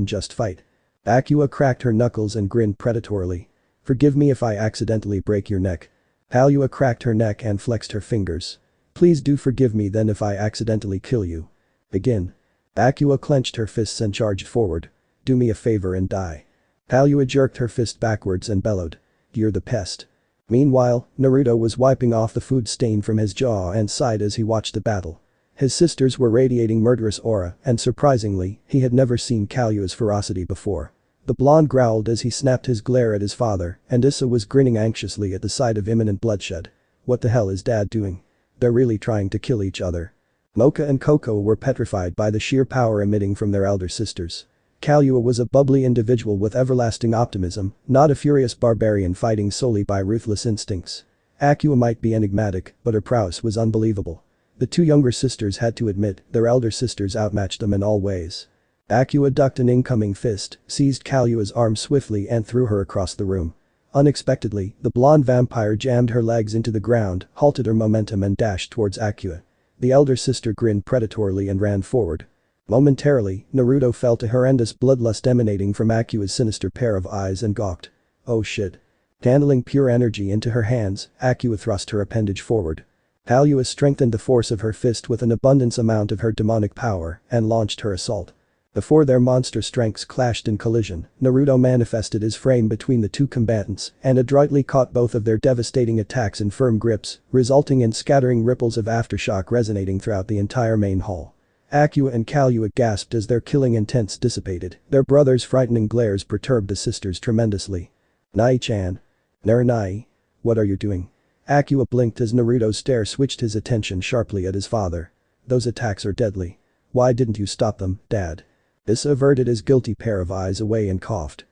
Just fight. Akua cracked her knuckles and grinned predatorily. Forgive me if I accidentally break your neck. Kalua cracked her neck and flexed her fingers. Please do forgive me then if I accidentally kill you. Begin. Akua clenched her fists and charged forward. Do me a favor and die. Kalua jerked her fist backwards and bellowed. You're the pest. Meanwhile, Naruto was wiping off the food stain from his jaw and sighed as he watched the battle. His sisters were radiating murderous aura, and surprisingly, he had never seen Kalua's ferocity before. The blonde growled as he snapped his glare at his father, and Issa was grinning anxiously at the sight of imminent bloodshed. What the hell is dad doing? They're really trying to kill each other. Moka and Kokoa were petrified by the sheer power emitting from their elder sisters. Kalua was a bubbly individual with everlasting optimism, not a furious barbarian fighting solely by ruthless instincts. Akua might be enigmatic, but her prowess was unbelievable. The two younger sisters had to admit their elder sisters outmatched them in all ways. Akua ducked an incoming fist, seized Kalua's arm swiftly and threw her across the room. Unexpectedly, the blonde vampire jammed her legs into the ground, halted her momentum and dashed towards Akua. The elder sister grinned predatorily and ran forward. Momentarily, Naruto felt a horrendous bloodlust emanating from Akua's sinister pair of eyes and gawked. Oh shit. Channeling pure energy into her hands, Akua thrust her appendage forward. Kalua strengthened the force of her fist with an abundance amount of her demonic power and launched her assault. Before their monster strengths clashed in collision, Naruto manifested his frame between the two combatants and adroitly caught both of their devastating attacks in firm grips, resulting in scattering ripples of aftershock resonating throughout the entire main hall. Akua and Kalua gasped as their killing intents dissipated, their brother's frightening glares perturbed the sisters tremendously. Nai-chan. Nai. What are you doing? Akua blinked as Naruto's stare switched his attention sharply at his father. Those attacks are deadly. Why didn't you stop them, Dad? Issa averted his guilty pair of eyes away and coughed.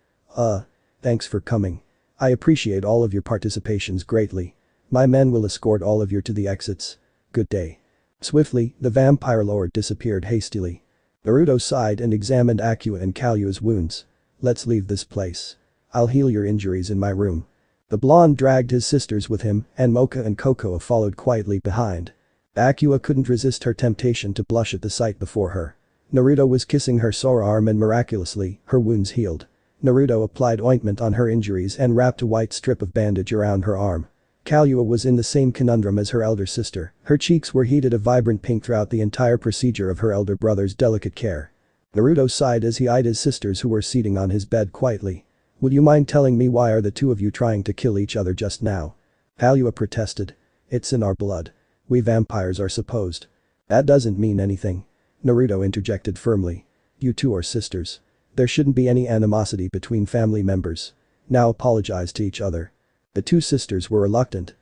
Thanks for coming. I appreciate all of your participations greatly. My men will escort all of you to the exits. Good day. Swiftly, the vampire lord disappeared hastily. Naruto sighed and examined Akua and Kalua's wounds. Let's leave this place. I'll heal your injuries in my room. The blonde dragged his sisters with him, and Moka and Kokoa followed quietly behind. Akua couldn't resist her temptation to blush at the sight before her. Naruto was kissing her sore arm and miraculously, her wounds healed. Naruto applied ointment on her injuries and wrapped a white strip of bandage around her arm. Kalua was in the same conundrum as her elder sister, her cheeks were heated a vibrant pink throughout the entire procedure of her elder brother's delicate care. Naruto sighed as he eyed his sisters who were seating on his bed quietly. Would you mind telling me why are the two of you trying to kill each other just now? Kalua protested. It's in our blood. We vampires are supposed. That doesn't mean anything. Naruto interjected firmly. You two are sisters. There shouldn't be any animosity between family members. Now apologize to each other. The two sisters were reluctant.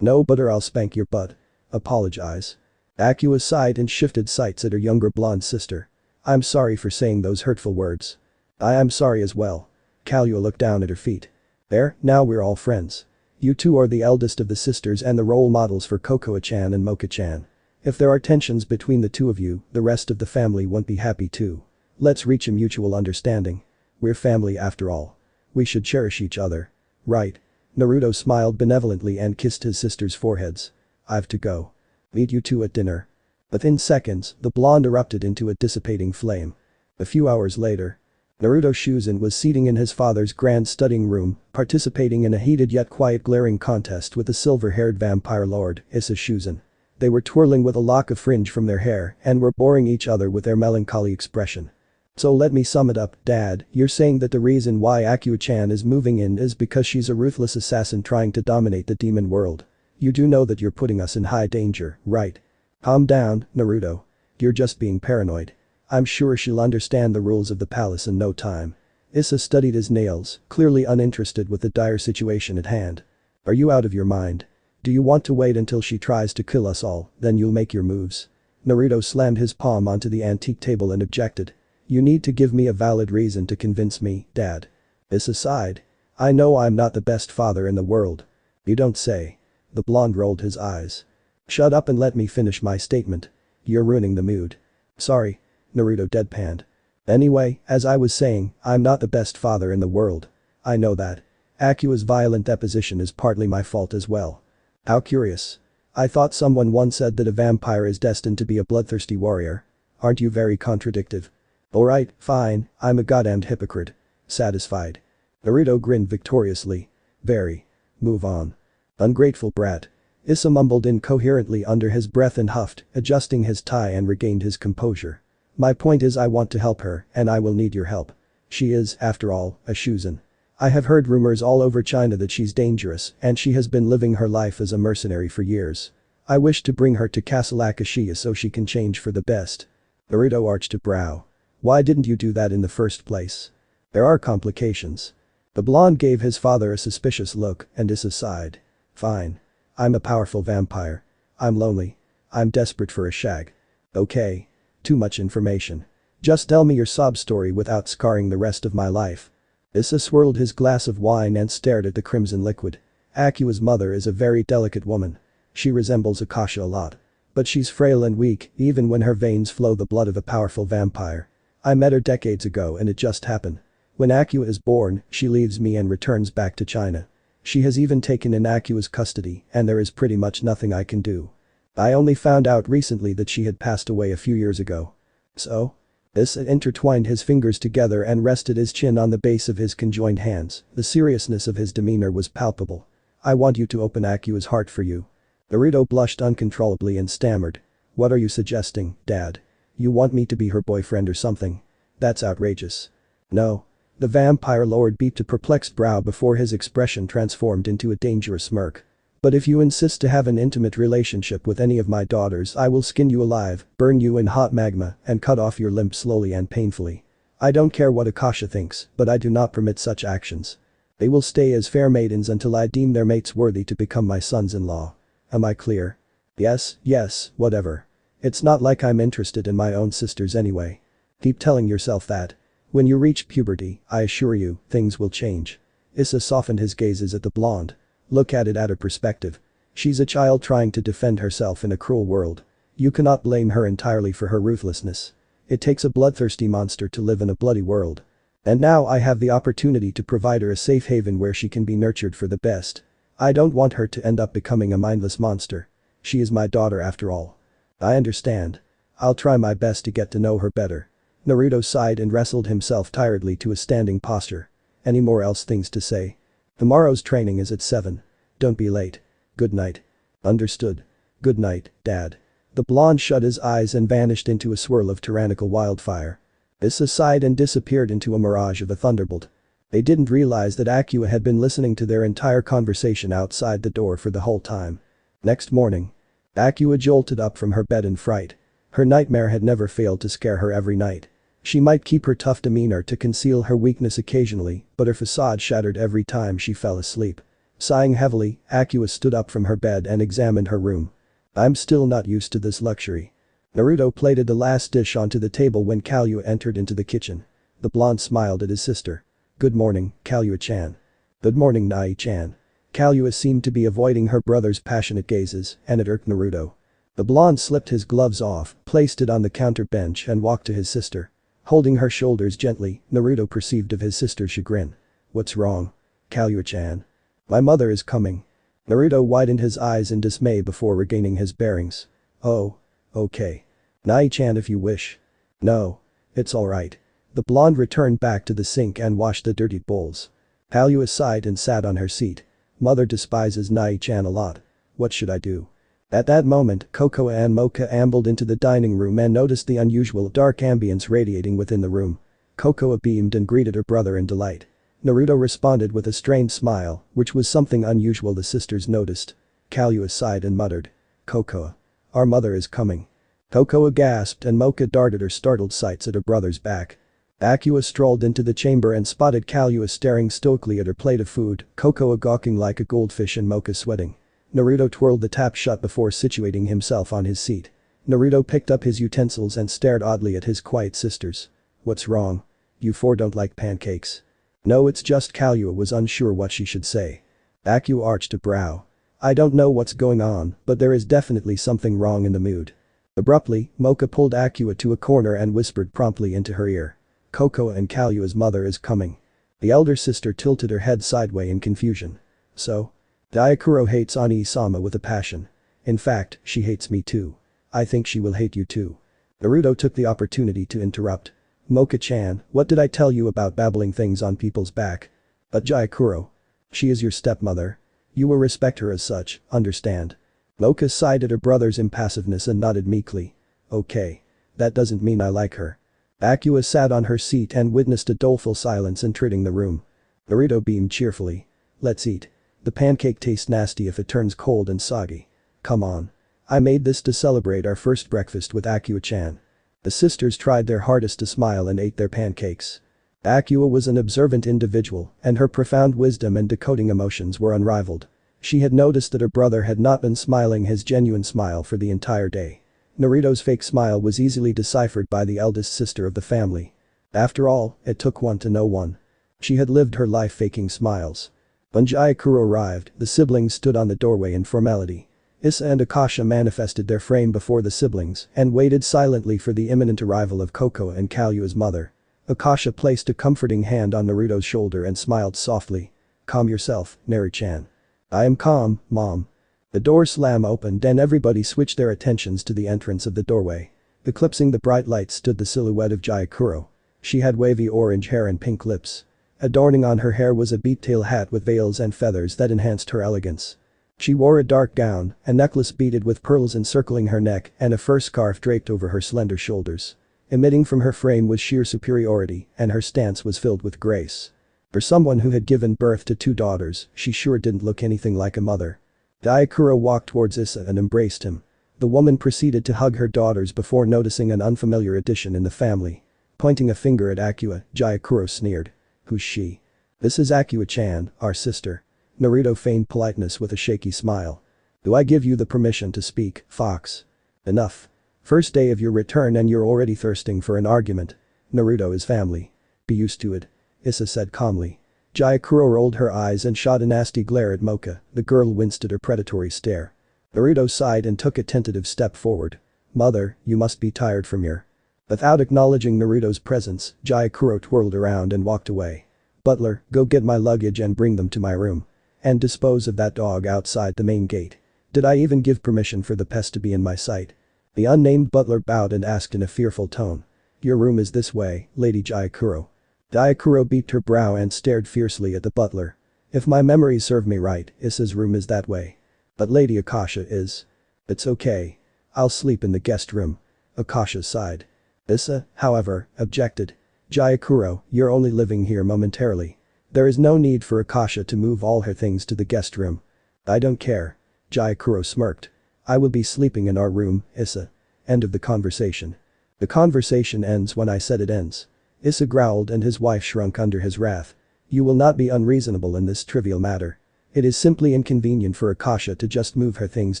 No, but or I'll spank your butt. Apologize. Akua sighed and shifted sights at her younger blonde sister. I'm sorry for saying those hurtful words. I am sorry as well. Kalua looked down at her feet. There, now we're all friends. You two are the eldest of the sisters and the role models for Kokoa-chan and Moka-chan. If there are tensions between the two of you, the rest of the family won't be happy too. Let's reach a mutual understanding. We're family after all. We should cherish each other. Right. Naruto smiled benevolently and kissed his sisters' foreheads. I've to go. Meet you two at dinner. Within seconds, the blonde erupted into a dissipating flame. A few hours later, Naruto Shuzen was seating in his father's grand studying room, participating in a heated yet quiet glaring contest with the silver-haired vampire lord, Issa Shuzen. They were twirling with a lock of fringe from their hair and were boring each other with their melancholy expression. So let me sum it up, Dad, you're saying that the reason why Akua-chan is moving in is because she's a ruthless assassin trying to dominate the demon world. You do know that you're putting us in high danger, right? Calm down, Naruto. You're just being paranoid. I'm sure she'll understand the rules of the palace in no time. Issa studied his nails, clearly uninterested with the dire situation at hand. Are you out of your mind? Do you want to wait until she tries to kill us all, then you'll make your moves? Naruto slammed his palm onto the antique table and objected. You need to give me a valid reason to convince me, Dad. Issa sighed. I know I'm not the best father in the world. You don't say. The blonde rolled his eyes. Shut up and let me finish my statement. You're ruining the mood. Sorry. Naruto deadpanned. Anyway, as I was saying, I'm not the best father in the world. I know that. Akua's violent deposition is partly my fault as well. How curious. I thought someone once said that a vampire is destined to be a bloodthirsty warrior. Aren't you very contradictive? Alright, fine, I'm a goddamned hypocrite. Satisfied. Naruto grinned victoriously. Very. Move on. Ungrateful brat. Issa mumbled incoherently under his breath and huffed, adjusting his tie and regained his composure. My point is I want to help her, and I will need your help. She is, after all, a Shuzen. I have heard rumors all over China that she's dangerous and she has been living her life as a mercenary for years. I wish to bring her to Castle Akashiya so she can change for the best. Naruto arched a brow. Why didn't you do that in the first place? There are complications. The blonde gave his father a suspicious look and Issa sighed. Fine. I'm a powerful vampire. I'm lonely. I'm desperate for a shag. Okay. Too much information. Just tell me your sob story without scarring the rest of my life. Issa swirled his glass of wine and stared at the crimson liquid. Akua's mother is a very delicate woman. She resembles Akasha a lot. But she's frail and weak, even when her veins flow the blood of a powerful vampire. I met her decades ago and it just happened. When Akua is born, she leaves me and returns back to China. She has even taken in Akua's custody and there is pretty much nothing I can do. I only found out recently that she had passed away a few years ago. So? Issa intertwined his fingers together and rested his chin on the base of his conjoined hands. The seriousness of his demeanor was palpable. I want you to open Akua's heart for you. Naruto blushed uncontrollably and stammered. What are you suggesting, Dad? You want me to be her boyfriend or something? That's outrageous. No. The vampire lowered beat to perplexed brow before his expression transformed into a dangerous smirk. But if you insist to have an intimate relationship with any of my daughters I will skin you alive, burn you in hot magma, and cut off your limbs slowly and painfully. I don't care what Akasha thinks, but I do not permit such actions. They will stay as fair maidens until I deem their mates worthy to become my sons-in-law. Am I clear? Yes, whatever. It's not like I'm interested in my own sisters anyway. Keep telling yourself that. When you reach puberty, I assure you, things will change. Issa softened his gazes at the blonde. Look at it at her perspective. She's a child trying to defend herself in a cruel world. You cannot blame her entirely for her ruthlessness. It takes a bloodthirsty monster to live in a bloody world. And now I have the opportunity to provide her a safe haven where she can be nurtured for the best. I don't want her to end up becoming a mindless monster. She is my daughter after all. I understand. I'll try my best to get to know her better. Naruto sighed and wrestled himself tiredly to a standing posture. Any more else things to say? Tomorrow's training is at 7. Don't be late. Good night. Understood. Good night, Dad. The blonde shut his eyes and vanished into a swirl of tyrannical wildfire. Issa sighed and disappeared into a mirage of a thunderbolt. They didn't realize that Akua had been listening to their entire conversation outside the door for the whole time. Next morning. Akua jolted up from her bed in fright. Her nightmare had never failed to scare her every night. She might keep her tough demeanor to conceal her weakness occasionally, but her facade shattered every time she fell asleep. Sighing heavily, Akua stood up from her bed and examined her room. I'm still not used to this luxury. Naruto plated the last dish onto the table when Kallua entered into the kitchen. The blonde smiled at his sister. Good morning, Kallua-chan. Good morning, Nai-chan. Kallua seemed to be avoiding her brother's passionate gazes, and it irked Naruto. The blonde slipped his gloves off, placed it on the counter bench and walked to his sister. Holding her shoulders gently, Naruto perceived of his sister's chagrin. What's wrong? Kallua-chan. My mother is coming. Naruto widened his eyes in dismay before regaining his bearings. Oh. Okay. Nai-chan if you wish. No. It's alright. The blonde returned back to the sink and washed the dirty bowls. Kallua sighed and sat on her seat. Mother despises Nai-chan a lot. What should I do? At that moment, Kokoa and Moka ambled into the dining room and noticed the unusual dark ambience radiating within the room. Kokoa beamed and greeted her brother in delight. Naruto responded with a strained smile, which was something unusual the sisters noticed. Kallua sighed and muttered. Kokoa. Our mother is coming. Kokoa gasped and Moka darted her startled sights at her brother's back. Akua strolled into the chamber and spotted Kallua staring stoically at her plate of food, Kokoa gawking like a goldfish and Moka sweating. Naruto twirled the tap shut before situating himself on his seat. Naruto picked up his utensils and stared oddly at his quiet sisters. What's wrong? You four don't like pancakes. No, it's just Kalua was unsure what she should say. Akua arched a brow. I don't know what's going on, but there is definitely something wrong in the mood. Abruptly, Moka pulled Akua to a corner and whispered promptly into her ear. Kokoa and Kalua's mother is coming. The elder sister tilted her head sideways in confusion. So? Daikuro hates Ani-sama with a passion. In fact, she hates me too. I think she will hate you too. Naruto took the opportunity to interrupt. Moka-chan, what did I tell you about babbling things on people's back? But Jaikuro. She is your stepmother. You will respect her as such, understand? Moka sighed at her brother's impassiveness and nodded meekly. Okay. That doesn't mean I like her. Akua sat on her seat and witnessed a doleful silence entering the room. Naruto beamed cheerfully. Let's eat. The pancake tastes nasty if it turns cold and soggy. Come on. I made this to celebrate our first breakfast with Akua-chan. The sisters tried their hardest to smile and ate their pancakes. Akua was an observant individual, and her profound wisdom and decoding emotions were unrivaled. She had noticed that her brother had not been smiling his genuine smile for the entire day. Naruto's fake smile was easily deciphered by the eldest sister of the family. After all, it took one to know one. She had lived her life faking smiles. When Jaikuro arrived, the siblings stood on the doorway in formality. Issa and Akasha manifested their frame before the siblings and waited silently for the imminent arrival of Kokoa and Kalua's mother. Akasha placed a comforting hand on Naruto's shoulder and smiled softly. Calm yourself, Naru-chan. I am calm, mom. The door slammed open and everybody switched their attentions to the entrance of the doorway. Eclipsing the bright light stood the silhouette of Jaikuro. She had wavy orange hair and pink lips. Adorning on her hair was a beat-tail hat with veils and feathers that enhanced her elegance. She wore a dark gown, a necklace beaded with pearls encircling her neck and a fur scarf draped over her slender shoulders. Emitting from her frame was sheer superiority and her stance was filled with grace. For someone who had given birth to 2 daughters, she sure didn't look anything like a mother. Daikuro walked towards Issa and embraced him. The woman proceeded to hug her daughters before noticing an unfamiliar addition in the family. Pointing a finger at Akua, Jaikuro sneered. Who's she? This is Akua-chan, our sister. Naruto feigned politeness with a shaky smile. Do I give you the permission to speak, Fox? Enough. First day of your return and you're already thirsting for an argument. Naruto is family. Be used to it. Issa said calmly. Jaikuro rolled her eyes and shot a nasty glare at Moka. The girl winced at her predatory stare. Naruto sighed and took a tentative step forward. Mother, you must be tired from your. Without acknowledging Naruto's presence, Jaikuro twirled around and walked away. Butler, go get my luggage and bring them to my room. And dispose of that dog outside the main gate. Did I even give permission for the pest to be in my sight? The unnamed butler bowed and asked in a fearful tone. Your room is this way, Lady Jaikuro. Daikuro beat her brow and stared fiercely at the butler. If my memories serve me right, Issa's room is that way. But Lady Akasha is. It's okay. I'll sleep in the guest room. Akasha sighed. Issa, however, objected. Jaikuro, you're only living here momentarily. There is no need for Akasha to move all her things to the guest room. I don't care. Jaikuro smirked. I will be sleeping in our room, Issa. End of the conversation. The conversation ends when I said it ends. Issa growled and his wife shrunk under his wrath. You will not be unreasonable in this trivial matter. It is simply inconvenient for Akasha to just move her things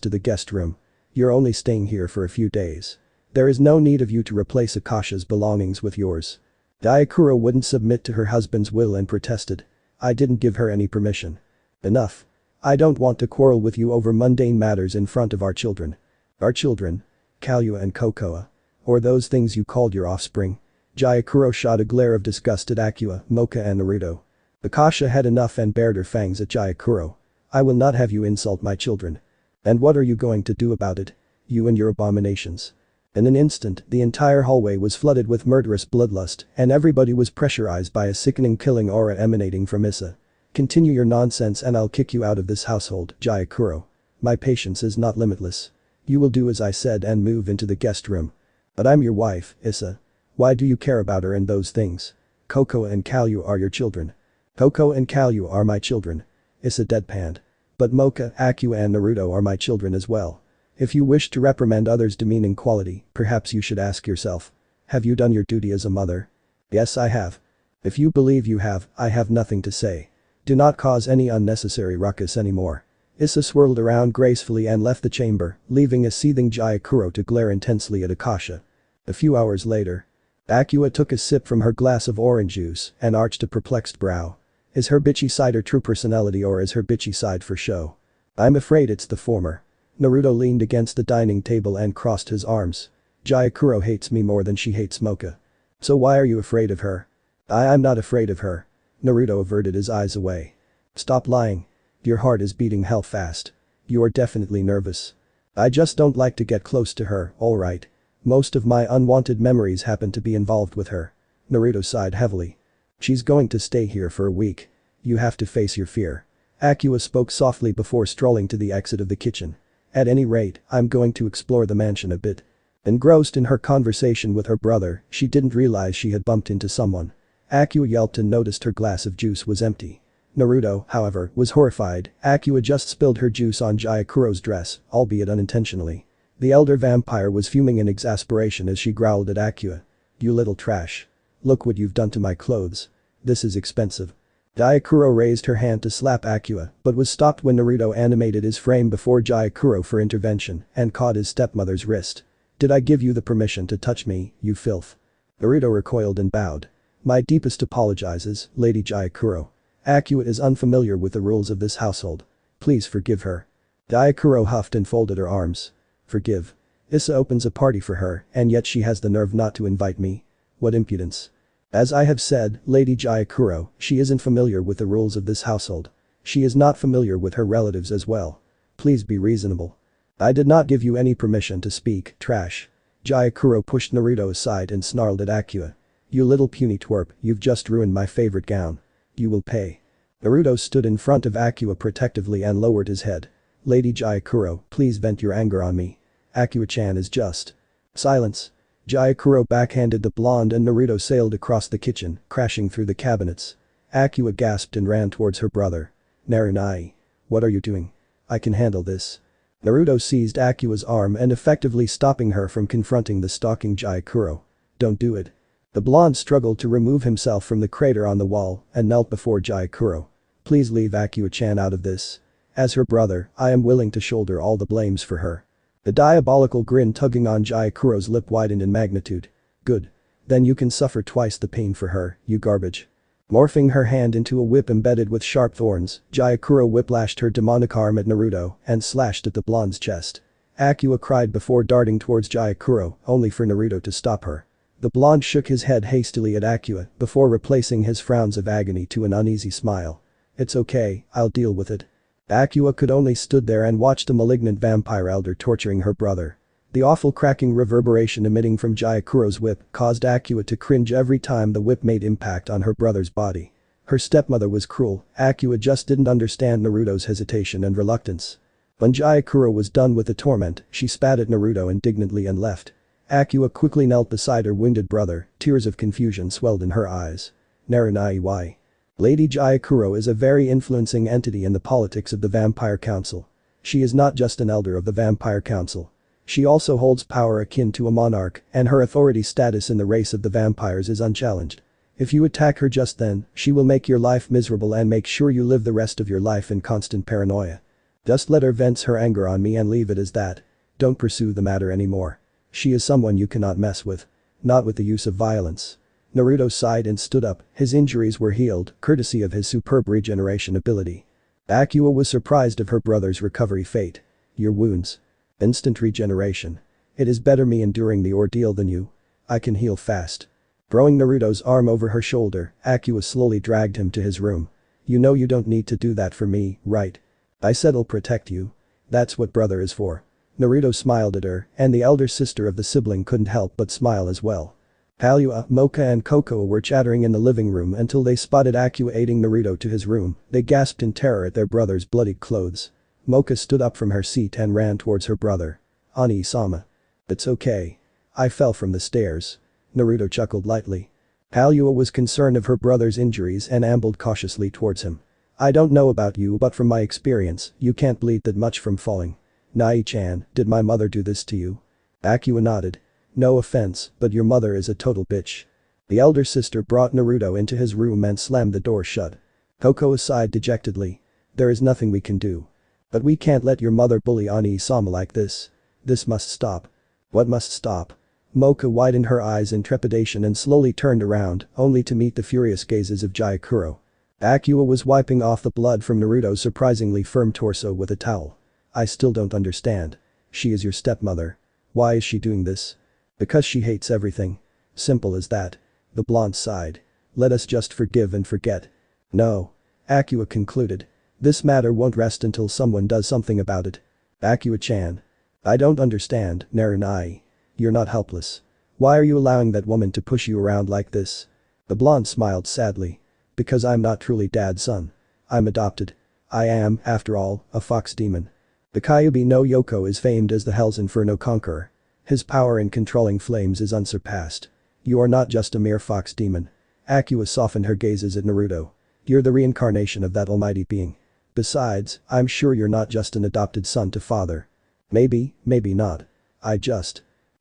to the guest room. You're only staying here for a few days. There is no need of you to replace Akasha's belongings with yours. Daikuro wouldn't submit to her husband's will and protested. I didn't give her any permission. Enough. I don't want to quarrel with you over mundane matters in front of our children. Our children? Kalua and Kokoa. Or those things you called your offspring? Jaikuro shot a glare of disgust at Akua, Moka and Naruto. Akasha had enough and bared her fangs at Jaikuro. I will not have you insult my children. And what are you going to do about it? You and your abominations. In an instant, the entire hallway was flooded with murderous bloodlust and everybody was pressurized by a sickening killing aura emanating from Issa. Continue your nonsense and I'll kick you out of this household, Jaikuro. My patience is not limitless. You will do as I said and move into the guest room. But I'm your wife, Issa. Why do you care about her and those things? Kokoa and Kalua are your children. Kokoa and Kalua are my children. Issa deadpanned. But Moka, Akua and Naruto are my children as well. If you wish to reprimand others' demeaning quality, perhaps you should ask yourself. Have you done your duty as a mother? Yes, I have. If you believe you have, I have nothing to say. Do not cause any unnecessary ruckus anymore. Issa swirled around gracefully and left the chamber, leaving a seething Jaikuro to glare intensely at Akasha. A few hours later. Akua took a sip from her glass of orange juice and arched a perplexed brow. Is her bitchy side her true personality, or is her bitchy side for show? I'm afraid it's the former. Naruto leaned against the dining table and crossed his arms. Jaikuro hates me more than she hates Moka. So why are you afraid of her? I'm not afraid of her. Naruto averted his eyes away. Stop lying. Your heart is beating hell fast. You are definitely nervous. I just don't like to get close to her, alright. Most of my unwanted memories happen to be involved with her. Naruto sighed heavily. She's going to stay here for a week. You have to face your fear. Akua spoke softly before strolling to the exit of the kitchen. At any rate, I'm going to explore the mansion a bit. Engrossed in her conversation with her brother, she didn't realize she had bumped into someone. Akua yelped and noticed her glass of juice was empty. Naruto, however, was horrified. Akua just spilled her juice on Jaikuro's dress, albeit unintentionally. The elder vampire was fuming in exasperation as she growled at Akua. You little trash. Look what you've done to my clothes. This is expensive. Jaikuro raised her hand to slap Akua, but was stopped when Naruto animated his frame before Jaikuro for intervention and caught his stepmother's wrist. Did I give you the permission to touch me, you filth? Naruto recoiled and bowed. My deepest apologizes, Lady Jaikuro. Akua is unfamiliar with the rules of this household. Please forgive her. Jaikuro huffed and folded her arms. Forgive. Issa opens a party for her, and yet she has the nerve not to invite me. What impudence. As I have said, Lady Jaikuro, she isn't familiar with the rules of this household. She is not familiar with her relatives as well. Please be reasonable. I did not give you any permission to speak, trash. Jaikuro pushed Naruto aside and snarled at Akua. You little puny twerp, you've just ruined my favorite gown. You will pay. Naruto stood in front of Akua protectively and lowered his head. Lady Jaikuro, please vent your anger on me. Akua-chan is just. Silence. Jaikuro backhanded the blonde and Naruto sailed across the kitchen, crashing through the cabinets. Akua gasped and ran towards her brother. Narunai. What are you doing? I can handle this. Naruto seized Akua's arm and effectively stopping her from confronting the stalking Jaikuro. Don't do it. The blonde struggled to remove himself from the crater on the wall and knelt before Jaikuro. Please leave Akua-chan out of this. As her brother, I am willing to shoulder all the blames for her. The diabolical grin tugging on Jaikuro's lip widened in magnitude. Good. Then you can suffer twice the pain for her, you garbage. Morphing her hand into a whip embedded with sharp thorns, Jaikuro whiplashed her demonic arm at Naruto and slashed at the blonde's chest. Akua cried before darting towards Jaikuro, only for Naruto to stop her. The blonde shook his head hastily at Akua before replacing his frowns of agony to an uneasy smile. It's okay, I'll deal with it. Akua could only stood there and watch the malignant vampire elder torturing her brother. The awful cracking reverberation emitting from Jaikuro's whip caused Akua to cringe every time the whip made impact on her brother's body. Her stepmother was cruel, Akua just didn't understand Naruto's hesitation and reluctance. When Jaikuro was done with the torment, she spat at Naruto indignantly and left. Akua quickly knelt beside her wounded brother, tears of confusion swelled in her eyes. Narunai why? Lady Jaikuro is a very influencing entity in the politics of the Vampire Council. She is not just an elder of the Vampire Council. She also holds power akin to a monarch, and her authority status in the race of the vampires is unchallenged. If you attack her just then, she will make your life miserable and make sure you live the rest of your life in constant paranoia. Just let her vent her anger on me and leave it as that. Don't pursue the matter anymore. She is someone you cannot mess with. Not with the use of violence. Naruto sighed and stood up, his injuries were healed, courtesy of his superb regeneration ability. Akua was surprised of her brother's recovery fate. Your wounds. Instant regeneration. It is better me enduring the ordeal than you. I can heal fast. Throwing Naruto's arm over her shoulder, Akua slowly dragged him to his room. You know you don't need to do that for me, right? I said I'll protect you. That's what brother is for. Naruto smiled at her, and the elder sister of the sibling couldn't help but smile as well. Palua, Moka and Kokoa were chattering in the living room until they spotted Akua aiding Naruto to his room. They gasped in terror at their brother's bloodied clothes. Moka stood up from her seat and ran towards her brother. Ani-sama. It's okay. I fell from the stairs. Naruto chuckled lightly. Palua was concerned of her brother's injuries and ambled cautiously towards him. I don't know about you, but from my experience, you can't bleed that much from falling. Nai-chan, did my mother do this to you? Akua nodded. No offense, but your mother is a total bitch. The elder sister brought Naruto into his room and slammed the door shut. Kokoa sighed dejectedly. There is nothing we can do. But we can't let your mother bully Ani-sama like this. This must stop. What must stop? Moka widened her eyes in trepidation and slowly turned around, only to meet the furious gazes of Jauro. Akua was wiping off the blood from Naruto's surprisingly firm torso with a towel. I still don't understand. She is your stepmother. Why is she doing this? Because she hates everything. Simple as that. The blonde sighed. Let us just forgive and forget. No. Akua concluded. This matter won't rest until someone does something about it. Akua-chan. I don't understand, Narunai. You're not helpless. Why are you allowing that woman to push you around like this? The blonde smiled sadly. Because I'm not truly dad's son. I'm adopted. I am, after all, a fox demon. The Kyubi no Yoko is famed as the Hell's Inferno conqueror. His power in controlling flames is unsurpassed. You are not just a mere fox demon. Akua softened her gazes at Naruto. You're the reincarnation of that almighty being. Besides, I'm sure you're not just an adopted son to father. Maybe, maybe not.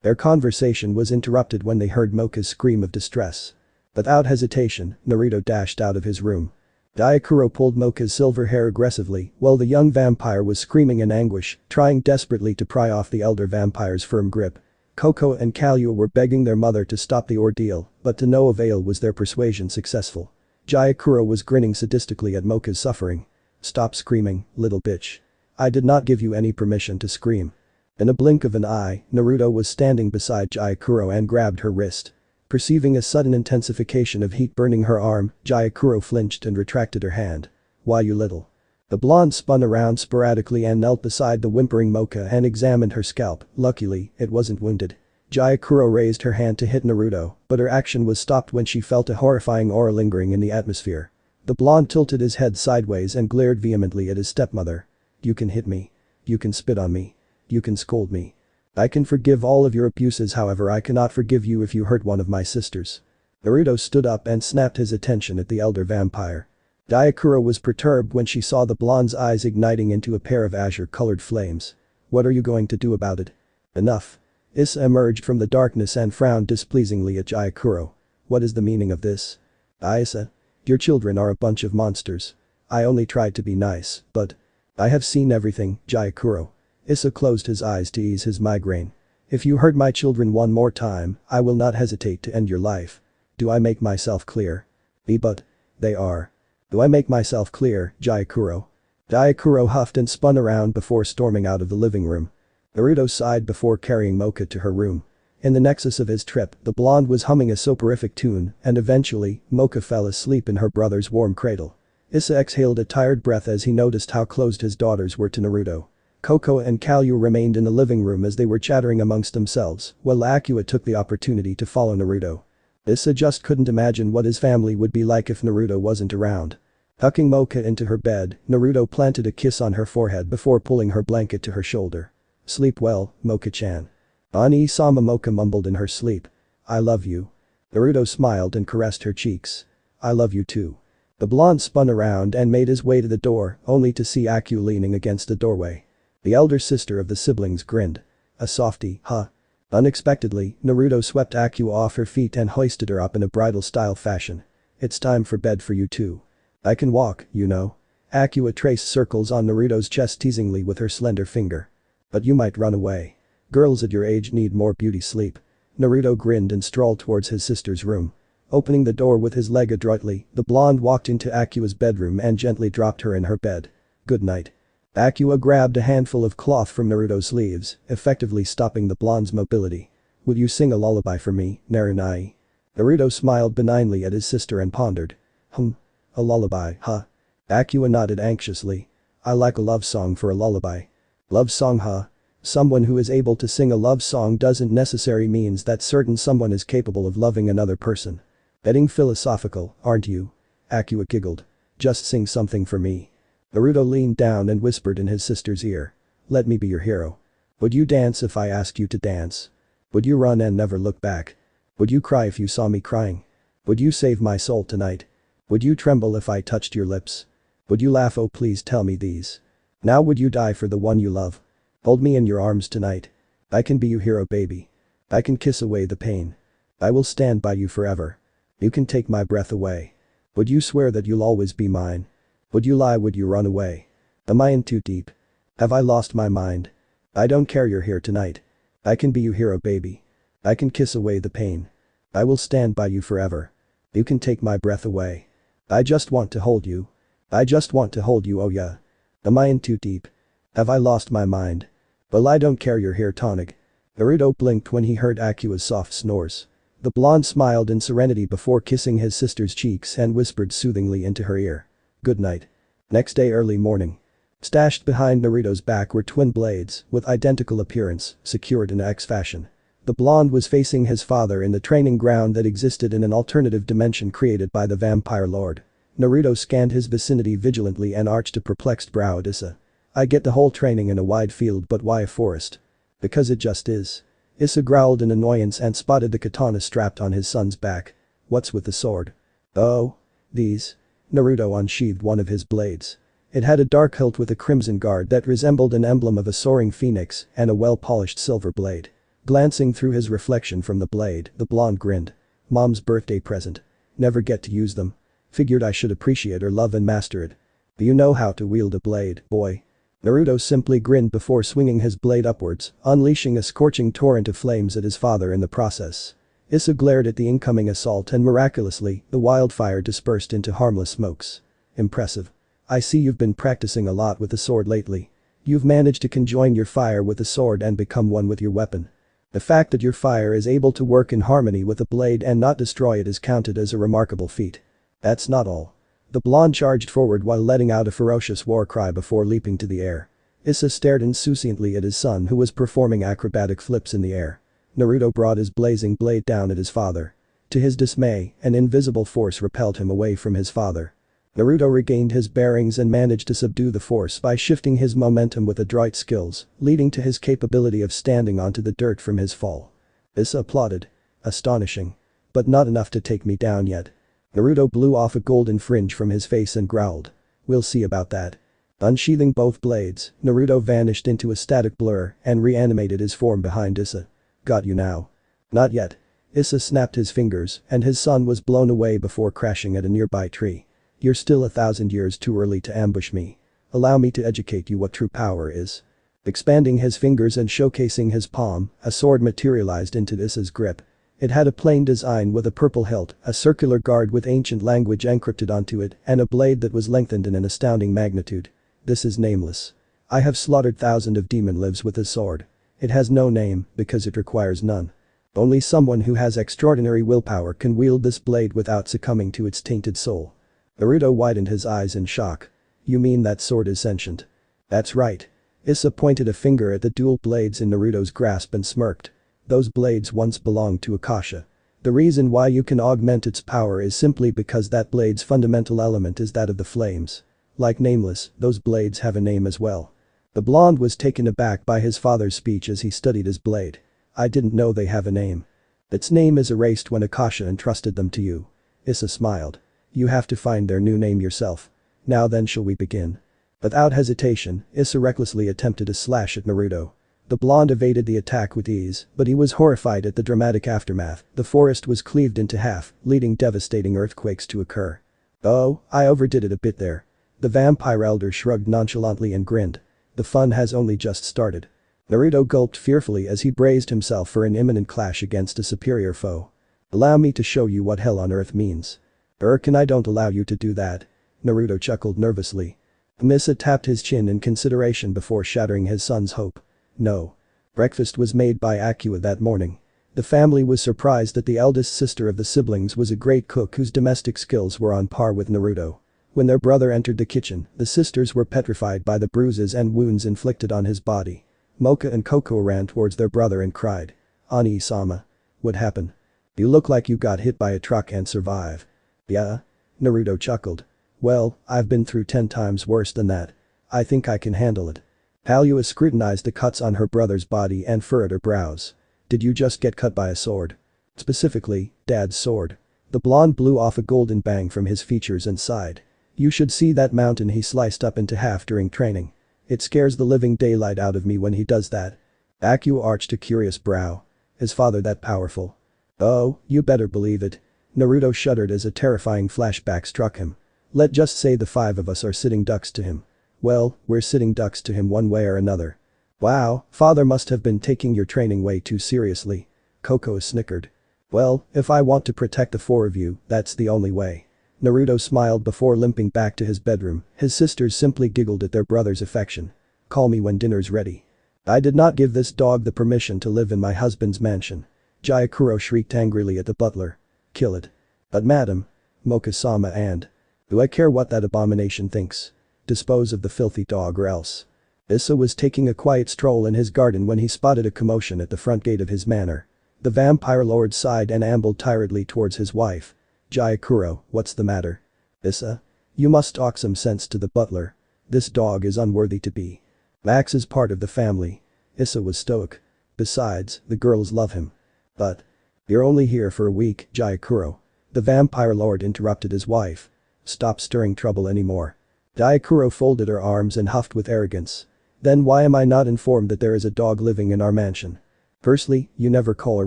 Their conversation was interrupted when they heard Moka's scream of distress. Without hesitation, Naruto dashed out of his room. Jauro pulled Moka's silver hair aggressively while the young vampire was screaming in anguish, trying desperately to pry off the elder vampire's firm grip. Kokoa and Kallua were begging their mother to stop the ordeal, but to no avail was their persuasion successful. Jauro was grinning sadistically at Moka's suffering. Stop screaming, little bitch. I did not give you any permission to scream. In a blink of an eye, Naruto was standing beside Jauro and grabbed her wrist. Perceiving a sudden intensification of heat burning her arm, Jauro flinched and retracted her hand. Why you little? The blonde spun around sporadically and knelt beside the whimpering Moka and examined her scalp. Luckily, it wasn't wounded. Jauro raised her hand to hit Naruto, but her action was stopped when she felt a horrifying aura lingering in the atmosphere. The blonde tilted his head sideways and glared vehemently at his stepmother. You can hit me. You can spit on me. You can scold me. I can forgive all of your abuses, however I cannot forgive you if you hurt one of my sisters. Naruto stood up and snapped his attention at the elder vampire. Jauro was perturbed when she saw the blonde's eyes igniting into a pair of azure-colored flames. What are you going to do about it? Enough. Issa emerged from the darkness and frowned displeasingly at Jauro. What is the meaning of this? Issa. Your children are a bunch of monsters. I only tried to be nice, but I have seen everything, Jauro. Issa closed his eyes to ease his migraine. If you hurt my children one more time, I will not hesitate to end your life. Do I make myself clear? But they are. Do I make myself clear, Jauro? Jauro huffed and spun around before storming out of the living room. Naruto sighed before carrying Moka to her room. In the nexus of his trip, the blonde was humming a soporific tune, and eventually, Moka fell asleep in her brother's warm cradle. Issa exhaled a tired breath as he noticed how close his daughters were to Naruto. Kokoa and Kallua remained in the living room as they were chattering amongst themselves, while Akua took the opportunity to follow Naruto. Issa just couldn't imagine what his family would be like if Naruto wasn't around. Tucking Moka into her bed, Naruto planted a kiss on her forehead before pulling her blanket to her shoulder. Sleep well, Moka-chan. Ani-sama, Moka mumbled in her sleep. I love you. Naruto smiled and caressed her cheeks. I love you too. The blonde spun around and made his way to the door, only to see Akua leaning against the doorway. The elder sister of the siblings grinned. A softie, huh? Unexpectedly, Naruto swept Akua off her feet and hoisted her up in a bridal-style fashion. It's time for bed for you too. I can walk, you know. Akua traced circles on Naruto's chest teasingly with her slender finger. But you might run away. Girls at your age need more beauty sleep. Naruto grinned and strolled towards his sister's room. Opening the door with his leg adroitly, the blonde walked into Akua's bedroom and gently dropped her in her bed. Good night. Akua grabbed a handful of cloth from Naruto's sleeves, effectively stopping the blonde's mobility. Would you sing a lullaby for me, Narunai? Naruto smiled benignly at his sister and pondered. A lullaby, huh? Akua nodded anxiously. I like a love song for a lullaby. Love song, huh? Someone who is able to sing a love song doesn't necessarily means that certain someone is capable of loving another person. Getting philosophical, aren't you? Akua giggled. Just sing something for me. Naruto leaned down and whispered in his sister's ear. Let me be your hero. Would you dance if I asked you to dance? Would you run and never look back? Would you cry if you saw me crying? Would you save my soul tonight? Would you tremble if I touched your lips? Would you laugh? Oh, please tell me these. Now would you die for the one you love? Hold me in your arms tonight. I can be your hero, baby. I can kiss away the pain. I will stand by you forever. You can take my breath away. Would you swear that you'll always be mine? Would you lie? Would you run away? Am I in too deep? Have I lost my mind? I don't care, you're here tonight. I can be your hero, baby. I can kiss away the pain. I will stand by you forever. You can take my breath away. I just want to hold you. I just want to hold you, oh yeah. Am I in too deep? Have I lost my mind? Well, I don't care, you're here, tonic. Naruto blinked when he heard Akua's soft snores. The blonde smiled in serenity before kissing his sister's cheeks and whispered soothingly into her ear. Good night. Next day early morning. Stashed behind Naruto's back were twin blades, with identical appearance, secured in X fashion. The blonde was facing his father in the training ground that existed in an alternative dimension created by the vampire lord. Naruto scanned his vicinity vigilantly and arched a perplexed brow at Issa. I get the whole training in a wide field, but why a forest? Because it just is. Issa growled in annoyance and spotted the katana strapped on his son's back. What's with the sword? Oh. These. Naruto unsheathed one of his blades. It had a dark hilt with a crimson guard that resembled an emblem of a soaring phoenix and a well-polished silver blade. Glancing through his reflection from the blade, the blonde grinned. Mom's birthday present. Never get to use them. Figured I should appreciate her love and master it. Do you know how to wield a blade, boy? Naruto simply grinned before swinging his blade upwards, unleashing a scorching torrent of flames at his father in the process. Issa glared at the incoming assault and miraculously, the wildfire dispersed into harmless smokes. Impressive. I see you've been practicing a lot with the sword lately. You've managed to conjoin your fire with the sword and become one with your weapon. The fact that your fire is able to work in harmony with the blade and not destroy it is counted as a remarkable feat. That's not all. The blonde charged forward while letting out a ferocious war cry before leaping to the air. Issa stared insouciantly at his son, who was performing acrobatic flips in the air. Naruto brought his blazing blade down at his father. To his dismay, an invisible force repelled him away from his father. Naruto regained his bearings and managed to subdue the force by shifting his momentum with adroit skills, leading to his capability of standing onto the dirt from his fall. Issa applauded. Astonishing. But not enough to take me down yet. Naruto blew off a golden fringe from his face and growled. We'll see about that. Unsheathing both blades, Naruto vanished into a static blur and reanimated his form behind Issa. Got you now. Not yet. Issa snapped his fingers and his son was blown away before crashing at a nearby tree. You're still 1,000 years too early to ambush me. Allow me to educate you what true power is. Expanding his fingers and showcasing his palm, a sword materialized into Issa's grip. It had a plain design with a purple hilt, a circular guard with ancient language encrypted onto it, and a blade that was lengthened in an astounding magnitude. This is nameless. I have slaughtered thousands of demon lives with this sword. It has no name because it requires none. Only someone who has extraordinary willpower can wield this blade without succumbing to its tainted soul. Naruto widened his eyes in shock. You mean that sword is sentient? That's right. Issa pointed a finger at the dual blades in Naruto's grasp and smirked. Those blades once belonged to Akasha. The reason why you can augment its power is simply because that blade's fundamental element is that of the flames. Like Nameless, those blades have a name as well. The blonde was taken aback by his father's speech as he studied his blade. I didn't know they have a name. Its name is erased when Akasha entrusted them to you. Issa smiled. You have to find their new name yourself. Now then, shall we begin? Without hesitation, Issa recklessly attempted a slash at Naruto. The blonde evaded the attack with ease, but he was horrified at the dramatic aftermath. The forest was cleaved into half, leading devastating earthquakes to occur. Oh, I overdid it a bit there. The vampire elder shrugged nonchalantly and grinned. The fun has only just started. Naruto gulped fearfully as he braced himself for an imminent clash against a superior foe. Allow me to show you what hell on earth means. I don't allow you to do that. Naruto chuckled nervously. Issa tapped his chin in consideration before shattering his son's hope. No. Breakfast was made by Akua that morning. The family was surprised that the eldest sister of the siblings was a great cook whose domestic skills were on par with Naruto. When their brother entered the kitchen, the sisters were petrified by the bruises and wounds inflicted on his body. Moka and Kokoa ran towards their brother and cried. Ani-sama. What happened? You look like you got hit by a truck and survived. Yeah? Naruto chuckled. Well, I've been through 10 times worse than that. I think I can handle it. Akua scrutinized the cuts on her brother's body and furrowed her brows. Did you just get cut by a sword? Specifically, Dad's sword. The blonde blew off a golden bang from his features and sighed. You should see that mountain he sliced up into half during training. It scares the living daylight out of me when he does that. Akua arched a curious brow. Is father that powerful? Oh, you better believe it. Naruto shuddered as a terrifying flashback struck him. Let's just say the 5 of us are sitting ducks to him. Well, we're sitting ducks to him one way or another. Wow, father must have been taking your training way too seriously. Kokoa snickered. Well, if I want to protect the four of you, that's the only way. Naruto smiled before limping back to his bedroom. His sisters simply giggled at their brother's affection. Call me when dinner's ready. I did not give this dog the permission to live in my husband's mansion. Jauro shrieked angrily at the butler. Kill it. But madam. Moka-sama and. Do I care what that abomination thinks? Dispose of the filthy dog or else. Issa was taking a quiet stroll in his garden when he spotted a commotion at the front gate of his manor. The vampire lord sighed and ambled tiredly towards his wife. Jauro, what's the matter? Issa? You must talk some sense to the butler. This dog is unworthy to be. Max is part of the family. Issa was stoic. Besides, the girls love him. But. You're only here for a week, Jauro. The vampire lord interrupted his wife. Stop stirring trouble anymore. Jauro folded her arms and huffed with arrogance. Then why am I not informed that there is a dog living in our mansion? Firstly, you never call her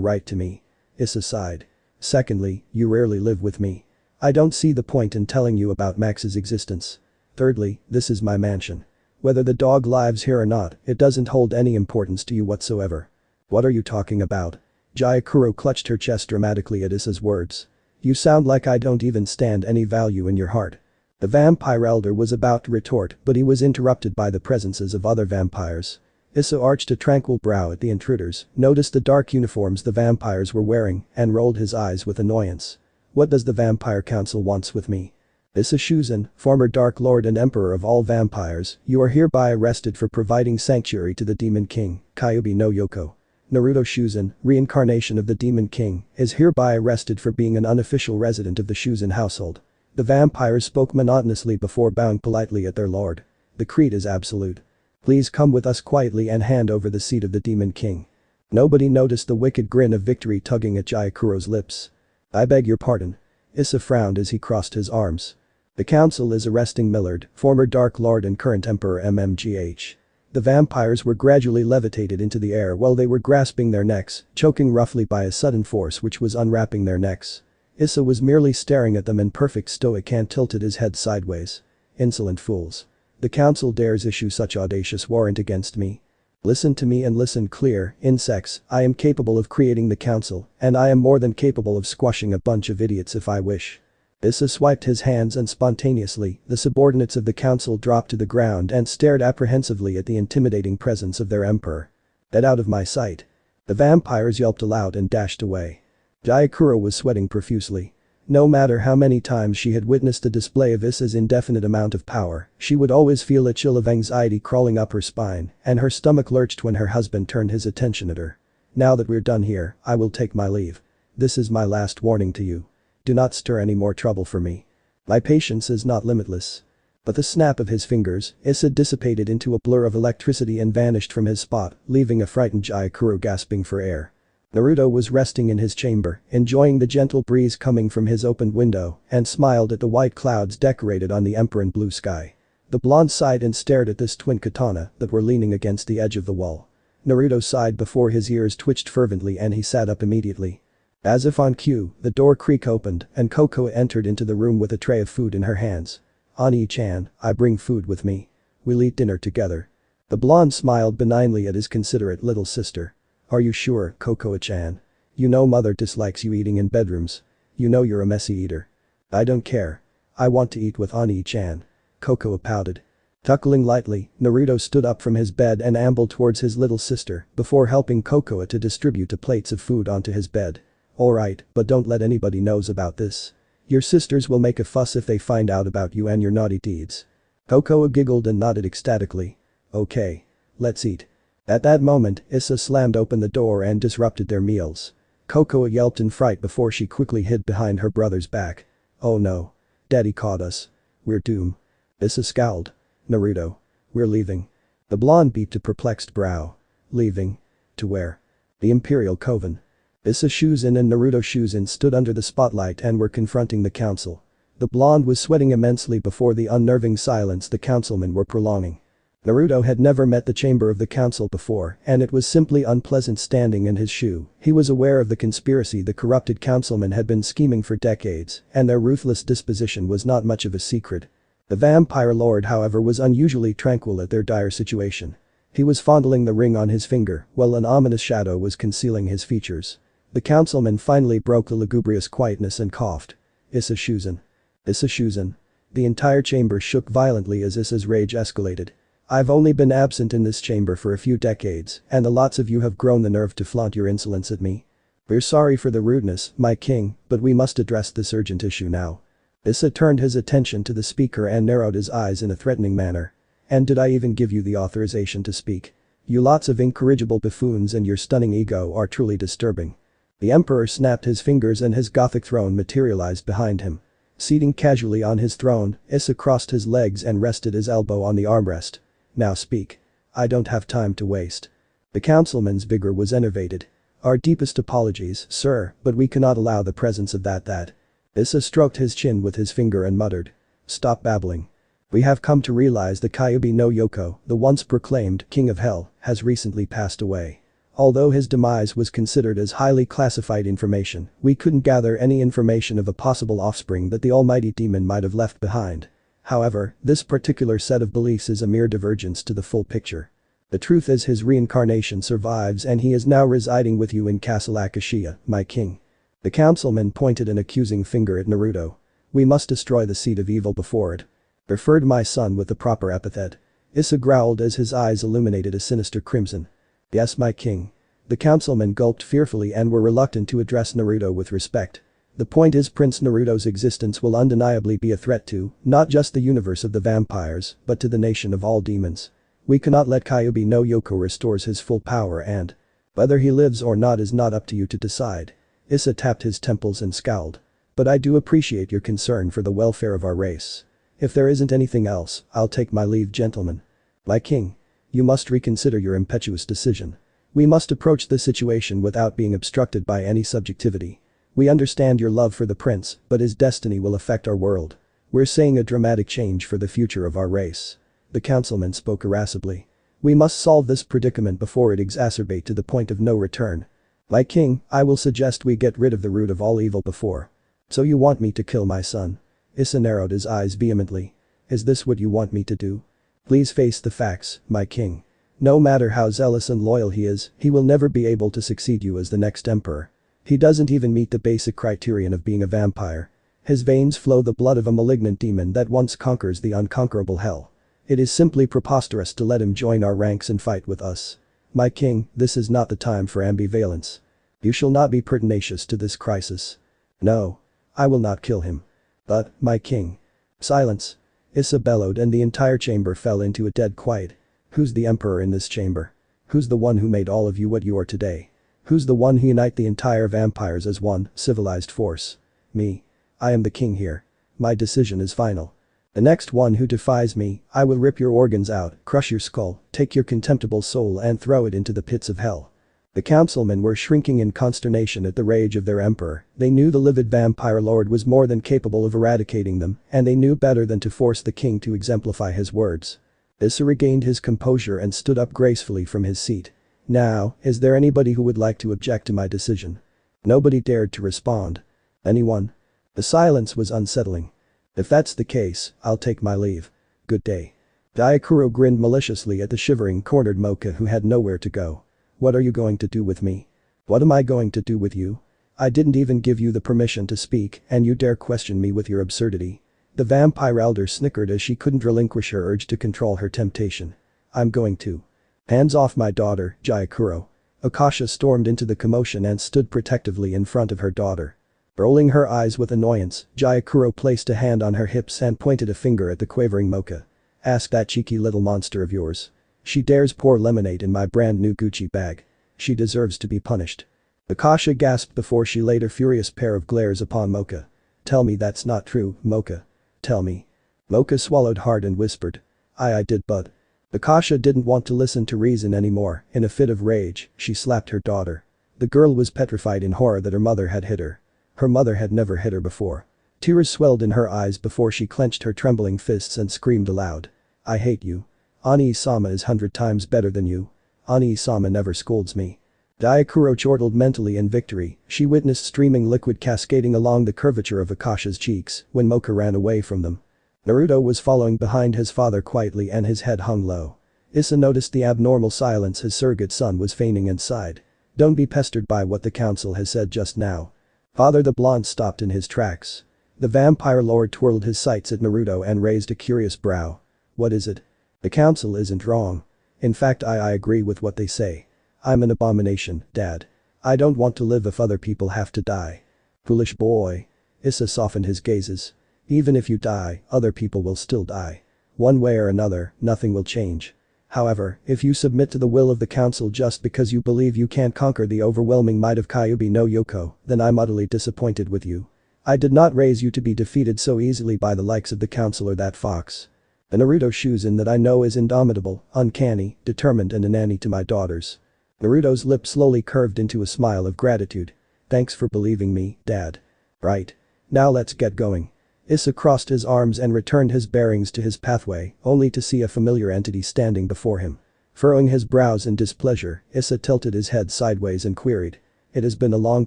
right to me. Issa sighed. Secondly, you rarely live with me. I don't see the point in telling you about Max's existence. Thirdly, this is my mansion. Whether the dog lives here or not, it doesn't hold any importance to you whatsoever. What are you talking about? Jauro clutched her chest dramatically at Issa's words. You sound like I don't even stand any value in your heart. The vampire elder was about to retort, but he was interrupted by the presences of other vampires. Issa arched a tranquil brow at the intruders, noticed the dark uniforms the vampires were wearing, and rolled his eyes with annoyance. What does the vampire council wants with me? Issa Shuzen, former Dark Lord and Emperor of all vampires, you are hereby arrested for providing sanctuary to the Demon King, Kyubi no Yoko. Naruto Shuzen, reincarnation of the Demon King, is hereby arrested for being an unofficial resident of the Shuzen household. The vampires spoke monotonously before bowing politely at their lord. The creed is absolute. Please come with us quietly and hand over the seat of the Demon King. Nobody noticed the wicked grin of victory tugging at Jairo's lips. I beg your pardon. Issa frowned as he crossed his arms. The council is arresting Millard, former Dark Lord and current Emperor MMGH. The vampires were gradually levitated into the air while they were grasping their necks, choking roughly by a sudden force which was unwrapping their necks. Issa was merely staring at them in perfect stoic and tilted his head sideways. Insolent fools. The council dares issue such audacious warrant against me. Listen to me and listen clear, insects, I am capable of creating the council, and I am more than capable of squashing a bunch of idiots if I wish. Issa swiped his hands and spontaneously, the subordinates of the council dropped to the ground and stared apprehensively at the intimidating presence of their emperor. Get out of my sight. The vampires yelped aloud and dashed away. Jauro was sweating profusely. No matter how many times she had witnessed the display of Issa's indefinite amount of power, she would always feel a chill of anxiety crawling up her spine, and her stomach lurched when her husband turned his attention at her. Now that we're done here, I will take my leave. This is my last warning to you. Do not stir any more trouble for me. My patience is not limitless. But the snap of his fingers, Issa dissipated into a blur of electricity and vanished from his spot, leaving a frightened Jauro gasping for air. Naruto was resting in his chamber, enjoying the gentle breeze coming from his opened window, and smiled at the white clouds decorated on the emperor and blue sky. The blonde sighed and stared at this twin katana that were leaning against the edge of the wall. Naruto sighed before his ears twitched fervently and he sat up immediately. As if on cue, the door creak opened and Kokoa entered into the room with a tray of food in her hands. Ani-chan, I bring food with me. We'll eat dinner together. The blonde smiled benignly at his considerate little sister. Are you sure, Kokoa-chan? You know mother dislikes you eating in bedrooms. You know you're a messy eater. I don't care. I want to eat with Ani-chan. Kokoa pouted. Chuckling lightly, Naruto stood up from his bed and ambled towards his little sister before helping Kokoa to distribute the plates of food onto his bed. Alright, but don't let anybody knows about this. Your sisters will make a fuss if they find out about you and your naughty deeds. Kokoa giggled and nodded ecstatically. Okay. Let's eat. At that moment, Issa slammed open the door and disrupted their meals. Kokoa yelped in fright before she quickly hid behind her brother's back. Oh no. Daddy caught us. We're doomed. Issa scowled. Naruto. We're leaving. The blonde beeped a perplexed brow. Leaving? To where? The Imperial Coven. Issa Shuzen and Naruto Shuzen stood under the spotlight and were confronting the council. The blonde was sweating immensely before the unnerving silence the councilmen were prolonging. Naruto had never met the chamber of the council before and it was simply unpleasant standing in his shoe. He was aware of the conspiracy the corrupted councilmen had been scheming for decades and their ruthless disposition was not much of a secret. The vampire lord however was unusually tranquil at their dire situation. He was fondling the ring on his finger while an ominous shadow was concealing his features. The councilman finally broke the lugubrious quietness and coughed. Issa Shuzen. Issa Shuzen. The entire chamber shook violently as Issa's rage escalated. I've only been absent in this chamber for a few decades, and the lots of you have grown the nerve to flaunt your insolence at me. We're sorry for the rudeness, my king, but we must address this urgent issue now. Issa turned his attention to the speaker and narrowed his eyes in a threatening manner. And did I even give you the authorization to speak? You lots of incorrigible buffoons and your stunning ego are truly disturbing. The emperor snapped his fingers and his gothic throne materialized behind him. Seating casually on his throne, Issa crossed his legs and rested his elbow on the armrest. Now speak. I don't have time to waste. The councilman's vigor was enervated. Our deepest apologies, sir, but we cannot allow the presence of that. Issa stroked his chin with his finger and muttered. Stop babbling. We have come to realize that Kyubi no Yoko, the once proclaimed king of hell, has recently passed away. Although his demise was considered as highly classified information, we couldn't gather any information of a possible offspring that the almighty demon might have left behind. However, this particular set of beliefs is a mere divergence to the full picture. The truth is his reincarnation survives and he is now residing with you in Castle Akashia, my king. The councilman pointed an accusing finger at Naruto. We must destroy the seed of evil before it. Referred my son with the proper epithet. Issa growled as his eyes illuminated a sinister crimson. Yes, my king. The councilmen gulped fearfully and were reluctant to address Naruto with respect. The point is Prince Naruto's existence will undeniably be a threat to, not just the universe of the vampires, but to the nation of all demons. We cannot let Kyubi no Yoko restores his full power and whether he lives or not is not up to you to decide. Issa tapped his temples and scowled. But I do appreciate your concern for the welfare of our race. If there isn't anything else, I'll take my leave, gentlemen. My king. You must reconsider your impetuous decision. We must approach the situation without being obstructed by any subjectivity. We understand your love for the prince, but his destiny will affect our world. We're saying a dramatic change for the future of our race. The councilman spoke irascibly. We must solve this predicament before it exacerbate to the point of no return. My king, I will suggest we get rid of the root of all evil before. So you want me to kill my son? Issa narrowed his eyes vehemently. Is this what you want me to do? Please face the facts, my king. No matter how zealous and loyal he is, he will never be able to succeed you as the next emperor. He doesn't even meet the basic criterion of being a vampire. His veins flow the blood of a malignant demon that once conquers the unconquerable hell. It is simply preposterous to let him join our ranks and fight with us. My king, this is not the time for ambivalence. You shall not be pertinacious to this crisis. No. I will not kill him. But, my king. Silence. Issa bellowed and the entire chamber fell into a dead quiet. Who's the emperor in this chamber? Who's the one who made all of you what you are today? Who's the one who unite the entire vampires as one civilized force? Me. I am the king here. My decision is final. The next one who defies me, I will rip your organs out, crush your skull, take your contemptible soul and throw it into the pits of hell. The councilmen were shrinking in consternation at the rage of their emperor. They knew the livid vampire lord was more than capable of eradicating them, and they knew better than to force the king to exemplify his words. Issa regained his composure and stood up gracefully from his seat. Now, is there anybody who would like to object to my decision? Nobody dared to respond. Anyone? The silence was unsettling. If that's the case, I'll take my leave. Good day. Jauro grinned maliciously at the shivering cornered Moka who had nowhere to go. What are you going to do with me? What am I going to do with you? I didn't even give you the permission to speak and you dare question me with your absurdity. The vampire elder snickered as she couldn't relinquish her urge to control her temptation. I'm going to. Hands off my daughter, Jauro. Akasha stormed into the commotion and stood protectively in front of her daughter. Rolling her eyes with annoyance, Jauro placed a hand on her hips and pointed a finger at the quavering Moka. Ask that cheeky little monster of yours. She dares pour lemonade in my brand new Gucci bag. She deserves to be punished. Akasha gasped before she laid a furious pair of glares upon Moka. Tell me that's not true, Moka. Tell me. Moka swallowed hard and whispered. I did but. Akasha didn't want to listen to reason anymore. In a fit of rage, she slapped her daughter. The girl was petrified in horror that her mother had hit her. Her mother had never hit her before. Tears swelled in her eyes before she clenched her trembling fists and screamed aloud. I hate you. Ani-sama is 100 times better than you. Ani-sama never scolds me. Jauro chortled mentally in victory. She witnessed streaming liquid cascading along the curvature of Akasha's cheeks when Moka ran away from them. Naruto was following behind his father quietly and his head hung low. Issa noticed the abnormal silence his surrogate son was feigning and sighed. Don't be pestered by what the council has said just now. Father the blonde stopped in his tracks. The vampire lord twirled his sights at Naruto and raised a curious brow. What is it? The council isn't wrong. In fact I agree with what they say. I'm an abomination, Dad. I don't want to live if other people have to die. Foolish boy. Issa softened his gazes. Even if you die, other people will still die. One way or another, nothing will change. However, if you submit to the will of the council just because you believe you can't conquer the overwhelming might of Kyubi no Yoko, then I'm utterly disappointed with you. I did not raise you to be defeated so easily by the likes of the council or that fox. The Naruto Shuzen that I know is indomitable, uncanny, determined and a nanny to my daughters. Naruto's lips slowly curved into a smile of gratitude. Thanks for believing me, Dad. Right. Now let's get going. Issa crossed his arms and returned his bearings to his pathway, only to see a familiar entity standing before him. Furrowing his brows in displeasure, Issa tilted his head sideways and queried. It has been a long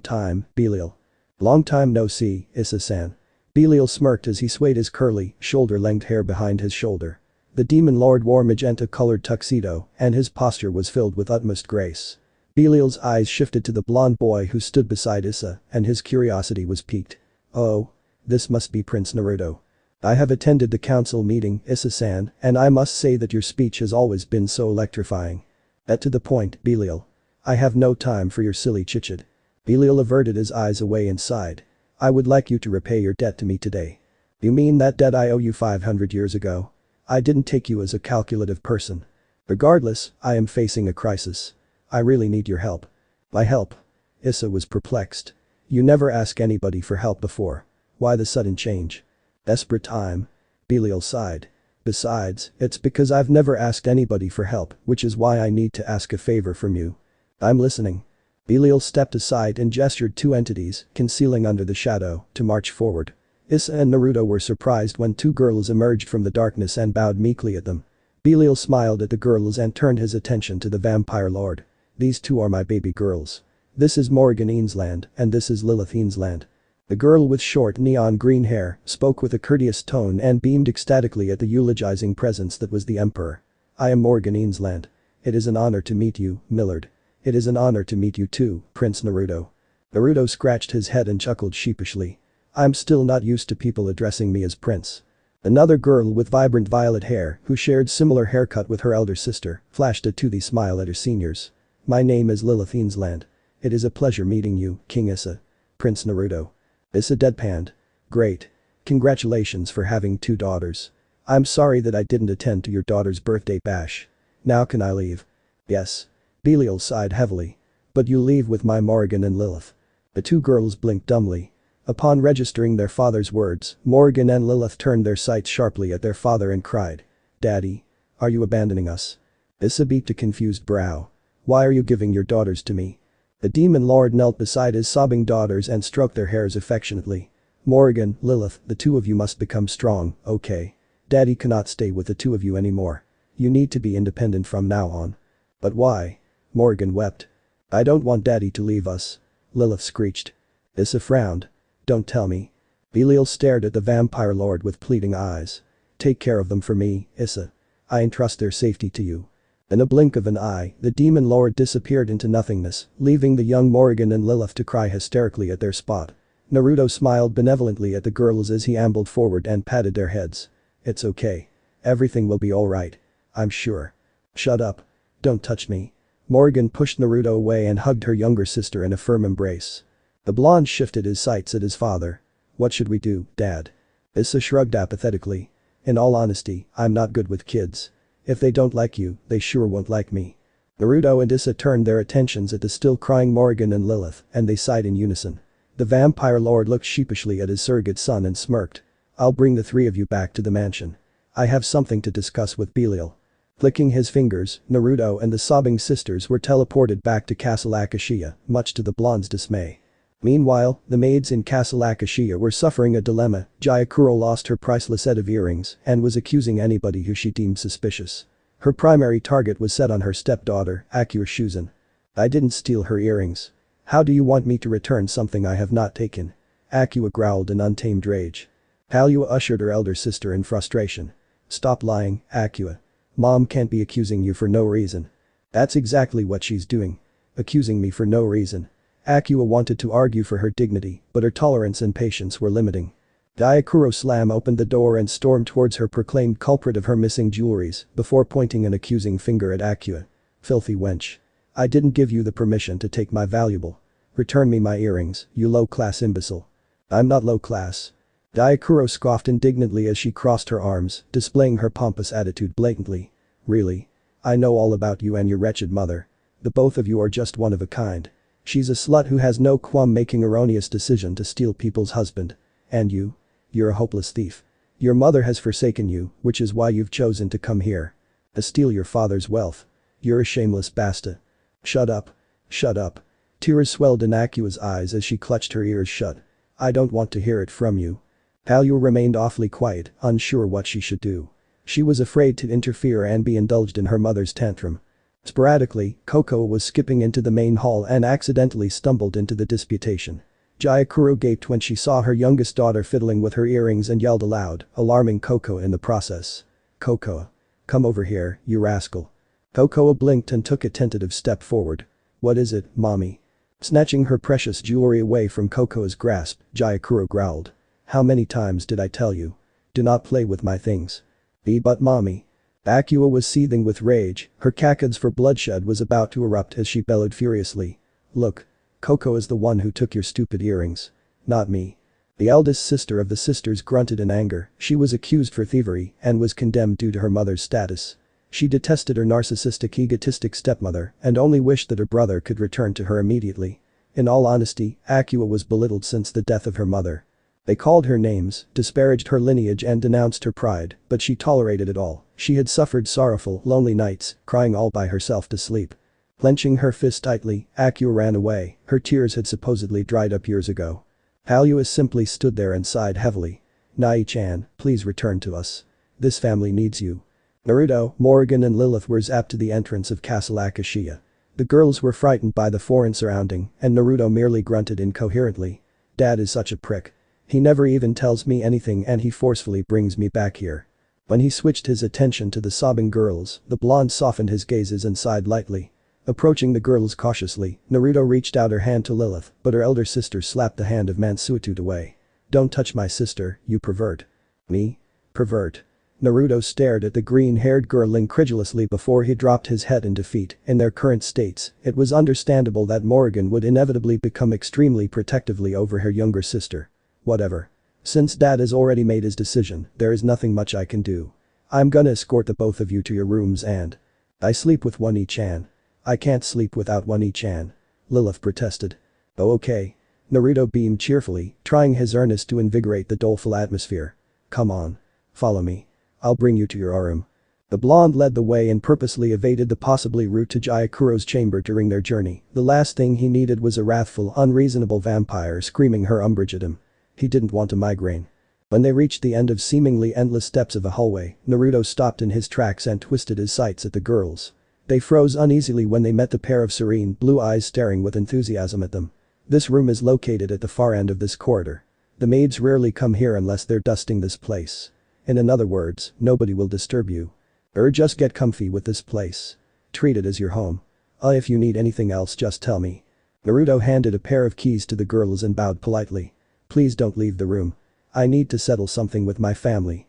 time, Belial. Long time no see, Issa-san. Belial smirked as he swayed his curly, shoulder-length hair behind his shoulder. The demon lord wore magenta-colored tuxedo, and his posture was filled with utmost grace. Belial's eyes shifted to the blonde boy who stood beside Issa, and his curiosity was piqued. Oh. This must be Prince Naruto. I have attended the council meeting, Issa-san, and I must say that your speech has always been so electrifying. Get to the point, Belial. I have no time for your silly chit-chat. Belial averted his eyes away and sighed. I would like you to repay your debt to me today. You mean that debt I owe you 500 years ago? I didn't take you as a calculative person. Regardless, I am facing a crisis. I really need your help. My help? Issa was perplexed. You never ask anybody for help before. Why the sudden change? Desperate time. Belial sighed. Besides, it's because I've never asked anybody for help, which is why I need to ask a favor from you. I'm listening. Belial stepped aside and gestured two entities, concealing under the shadow, to march forward. Issa and Naruto were surprised when two girls emerged from the darkness and bowed meekly at them. Belial smiled at the girls and turned his attention to the vampire lord. These two are my baby girls. This is Morrigan Eansland, and this is Lilith Eansland. The girl with short neon green hair spoke with a courteous tone and beamed ecstatically at the eulogizing presence that was the emperor. I am Morrigan Eansland. It is an honor to meet you, Millard. It is an honor to meet you too, Prince Naruto. Naruto scratched his head and chuckled sheepishly. I'm still not used to people addressing me as Prince. Another girl with vibrant violet hair who shared similar haircut with her elder sister flashed a toothy smile at her seniors. My name is Lilith Eansland. It is a pleasure meeting you, King Issa. Prince Naruto. Issa deadpanned. Great. Congratulations for having two daughters. I'm sorry that I didn't attend to your daughter's birthday bash. Now can I leave? Yes. Belial sighed heavily. But you leave with my Morrigan and Lilith. The two girls blinked dumbly. Upon registering their father's words, Morrigan and Lilith turned their sights sharply at their father and cried. Daddy. Are you abandoning us? Issa beat a confused brow. Why are you giving your daughters to me? The demon lord knelt beside his sobbing daughters and stroked their hairs affectionately. Morrigan, Lilith, the two of you must become strong, okay? Daddy cannot stay with the two of you anymore. You need to be independent from now on. But why? Morrigan wept. I don't want Daddy to leave us. Lilith screeched. Issa frowned. Don't tell me. Belial stared at the vampire lord with pleading eyes. Take care of them for me, Issa. I entrust their safety to you. In a blink of an eye, the demon lord disappeared into nothingness, leaving the young Morrigan and Lilith to cry hysterically at their spot. Naruto smiled benevolently at the girls as he ambled forward and patted their heads. It's okay. Everything will be alright. I'm sure. Shut up. Don't touch me. Morrigan pushed Naruto away and hugged her younger sister in a firm embrace. The blonde shifted his sights at his father. What should we do, Dad? Issa shrugged apathetically. In all honesty, I'm not good with kids. If they don't like you, they sure won't like me. Naruto and Issa turned their attentions at the still crying Morrigan and Lilith, and they sighed in unison. The vampire lord looked sheepishly at his surrogate son and smirked. I'll bring the three of you back to the mansion. I have something to discuss with Belial. Flicking his fingers, Naruto and the sobbing sisters were teleported back to Castle Akashiya, much to the blonde's dismay. Meanwhile, the maids in Castle Akashiya were suffering a dilemma. Jauro lost her priceless set of earrings and was accusing anybody who she deemed suspicious. Her primary target was set on her stepdaughter, Issa Shuzen. I didn't steal her earrings. How do you want me to return something I have not taken? Akua growled in untamed rage. Palua ushered her elder sister in frustration. Stop lying, Akua. Mom can't be accusing you for no reason. That's exactly what she's doing. accusing me for no reason. Akua wanted to argue for her dignity, but her tolerance and patience were limiting. Gyakuro slammed open the door and stormed towards her proclaimed culprit of her missing jewelries before pointing an accusing finger at Akua. Filthy wench. I didn't give you the permission to take my valuable. Return me my earrings, you low-class imbecile. I'm not low-class. Gyakuro scoffed indignantly as she crossed her arms, displaying her pompous attitude blatantly. Really? I know all about you and your wretched mother. The both of you are just one of a kind. She's a slut who has no qualm making erroneous decision to steal people's husband. And you? You're a hopeless thief. Your mother has forsaken you, which is why you've chosen to come here. To steal your father's wealth. You're a shameless bastard. Shut up. Shut up. Tears swelled in Akua's eyes as she clutched her ears shut. I don't want to hear it from you. Akua remained awfully quiet, unsure what she should do. She was afraid to interfere and be indulged in her mother's tantrum. Sporadically, Kokoa was skipping into the main hall and accidentally stumbled into the disputation. Gyakuro gaped when she saw her youngest daughter fiddling with her earrings and yelled aloud, alarming Kokoa in the process. Kokoa. Come over here, you rascal. Kokoa blinked and took a tentative step forward. What is it, mommy? Snatching her precious jewelry away from Kokoa's grasp, Gyakuro growled. How many times did I tell you? Do not play with my things. But mommy. Akua was seething with rage, her cackles for bloodshed was about to erupt as she bellowed furiously. Look. Kokoa is the one who took your stupid earrings. Not me. The eldest sister of the sisters grunted in anger, she was accused for thievery and was condemned due to her mother's status. She detested her narcissistic egotistic stepmother and only wished that her brother could return to her immediately. In all honesty, Akua was belittled since the death of her mother. They called her names, disparaged her lineage and denounced her pride, but she tolerated it all. She had suffered sorrowful, lonely nights, crying all by herself to sleep. Clenching her fist tightly, Akua ran away, her tears had supposedly dried up years ago. Akua simply stood there and sighed heavily. Nai-chan, please return to us. This family needs you. Naruto, Morrigan and Lilith were zapped to the entrance of Castle Akashiya. The girls were frightened by the foreign surrounding, and Naruto merely grunted incoherently. Dad is such a prick. He never even tells me anything and he forcefully brings me back here. When he switched his attention to the sobbing girls, the blonde softened his gazes and sighed lightly. Approaching the girls cautiously, Naruto reached out her hand to Lilith, but her elder sister slapped the hand of Mansuetude away. Don't touch my sister, you pervert. Me? Pervert. Naruto stared at the green-haired girl incredulously before he dropped his head in defeat. In their current states, it was understandable that Morrigan would inevitably become extremely protectively over her younger sister. Whatever. Since Dad has already made his decision, there is nothing much I can do. I'm gonna escort the both of you to your rooms and… I sleep with One-chan. I can't sleep without One-chan. Lilith protested. Oh okay. Naruto beamed cheerfully, trying his earnest to invigorate the doleful atmosphere. Come on. Follow me. I'll bring you to your harem. The blonde led the way and purposely evaded the possibly route to Gyakuro's chamber during their journey. The last thing he needed was a wrathful, unreasonable vampire screaming her umbrage at him. He didn't want a migraine. When they reached the end of seemingly endless steps of a hallway, Naruto stopped in his tracks and twisted his sights at the girls. They froze uneasily when they met the pair of serene blue eyes staring with enthusiasm at them. This room is located at the far end of this corridor. The maids rarely come here unless they're dusting this place. In other words, nobody will disturb you. Or just get comfy with this place. Treat it as your home. If you need anything else just tell me. Naruto handed a pair of keys to the girls and bowed politely. Please don't leave the room. I need to settle something with my family.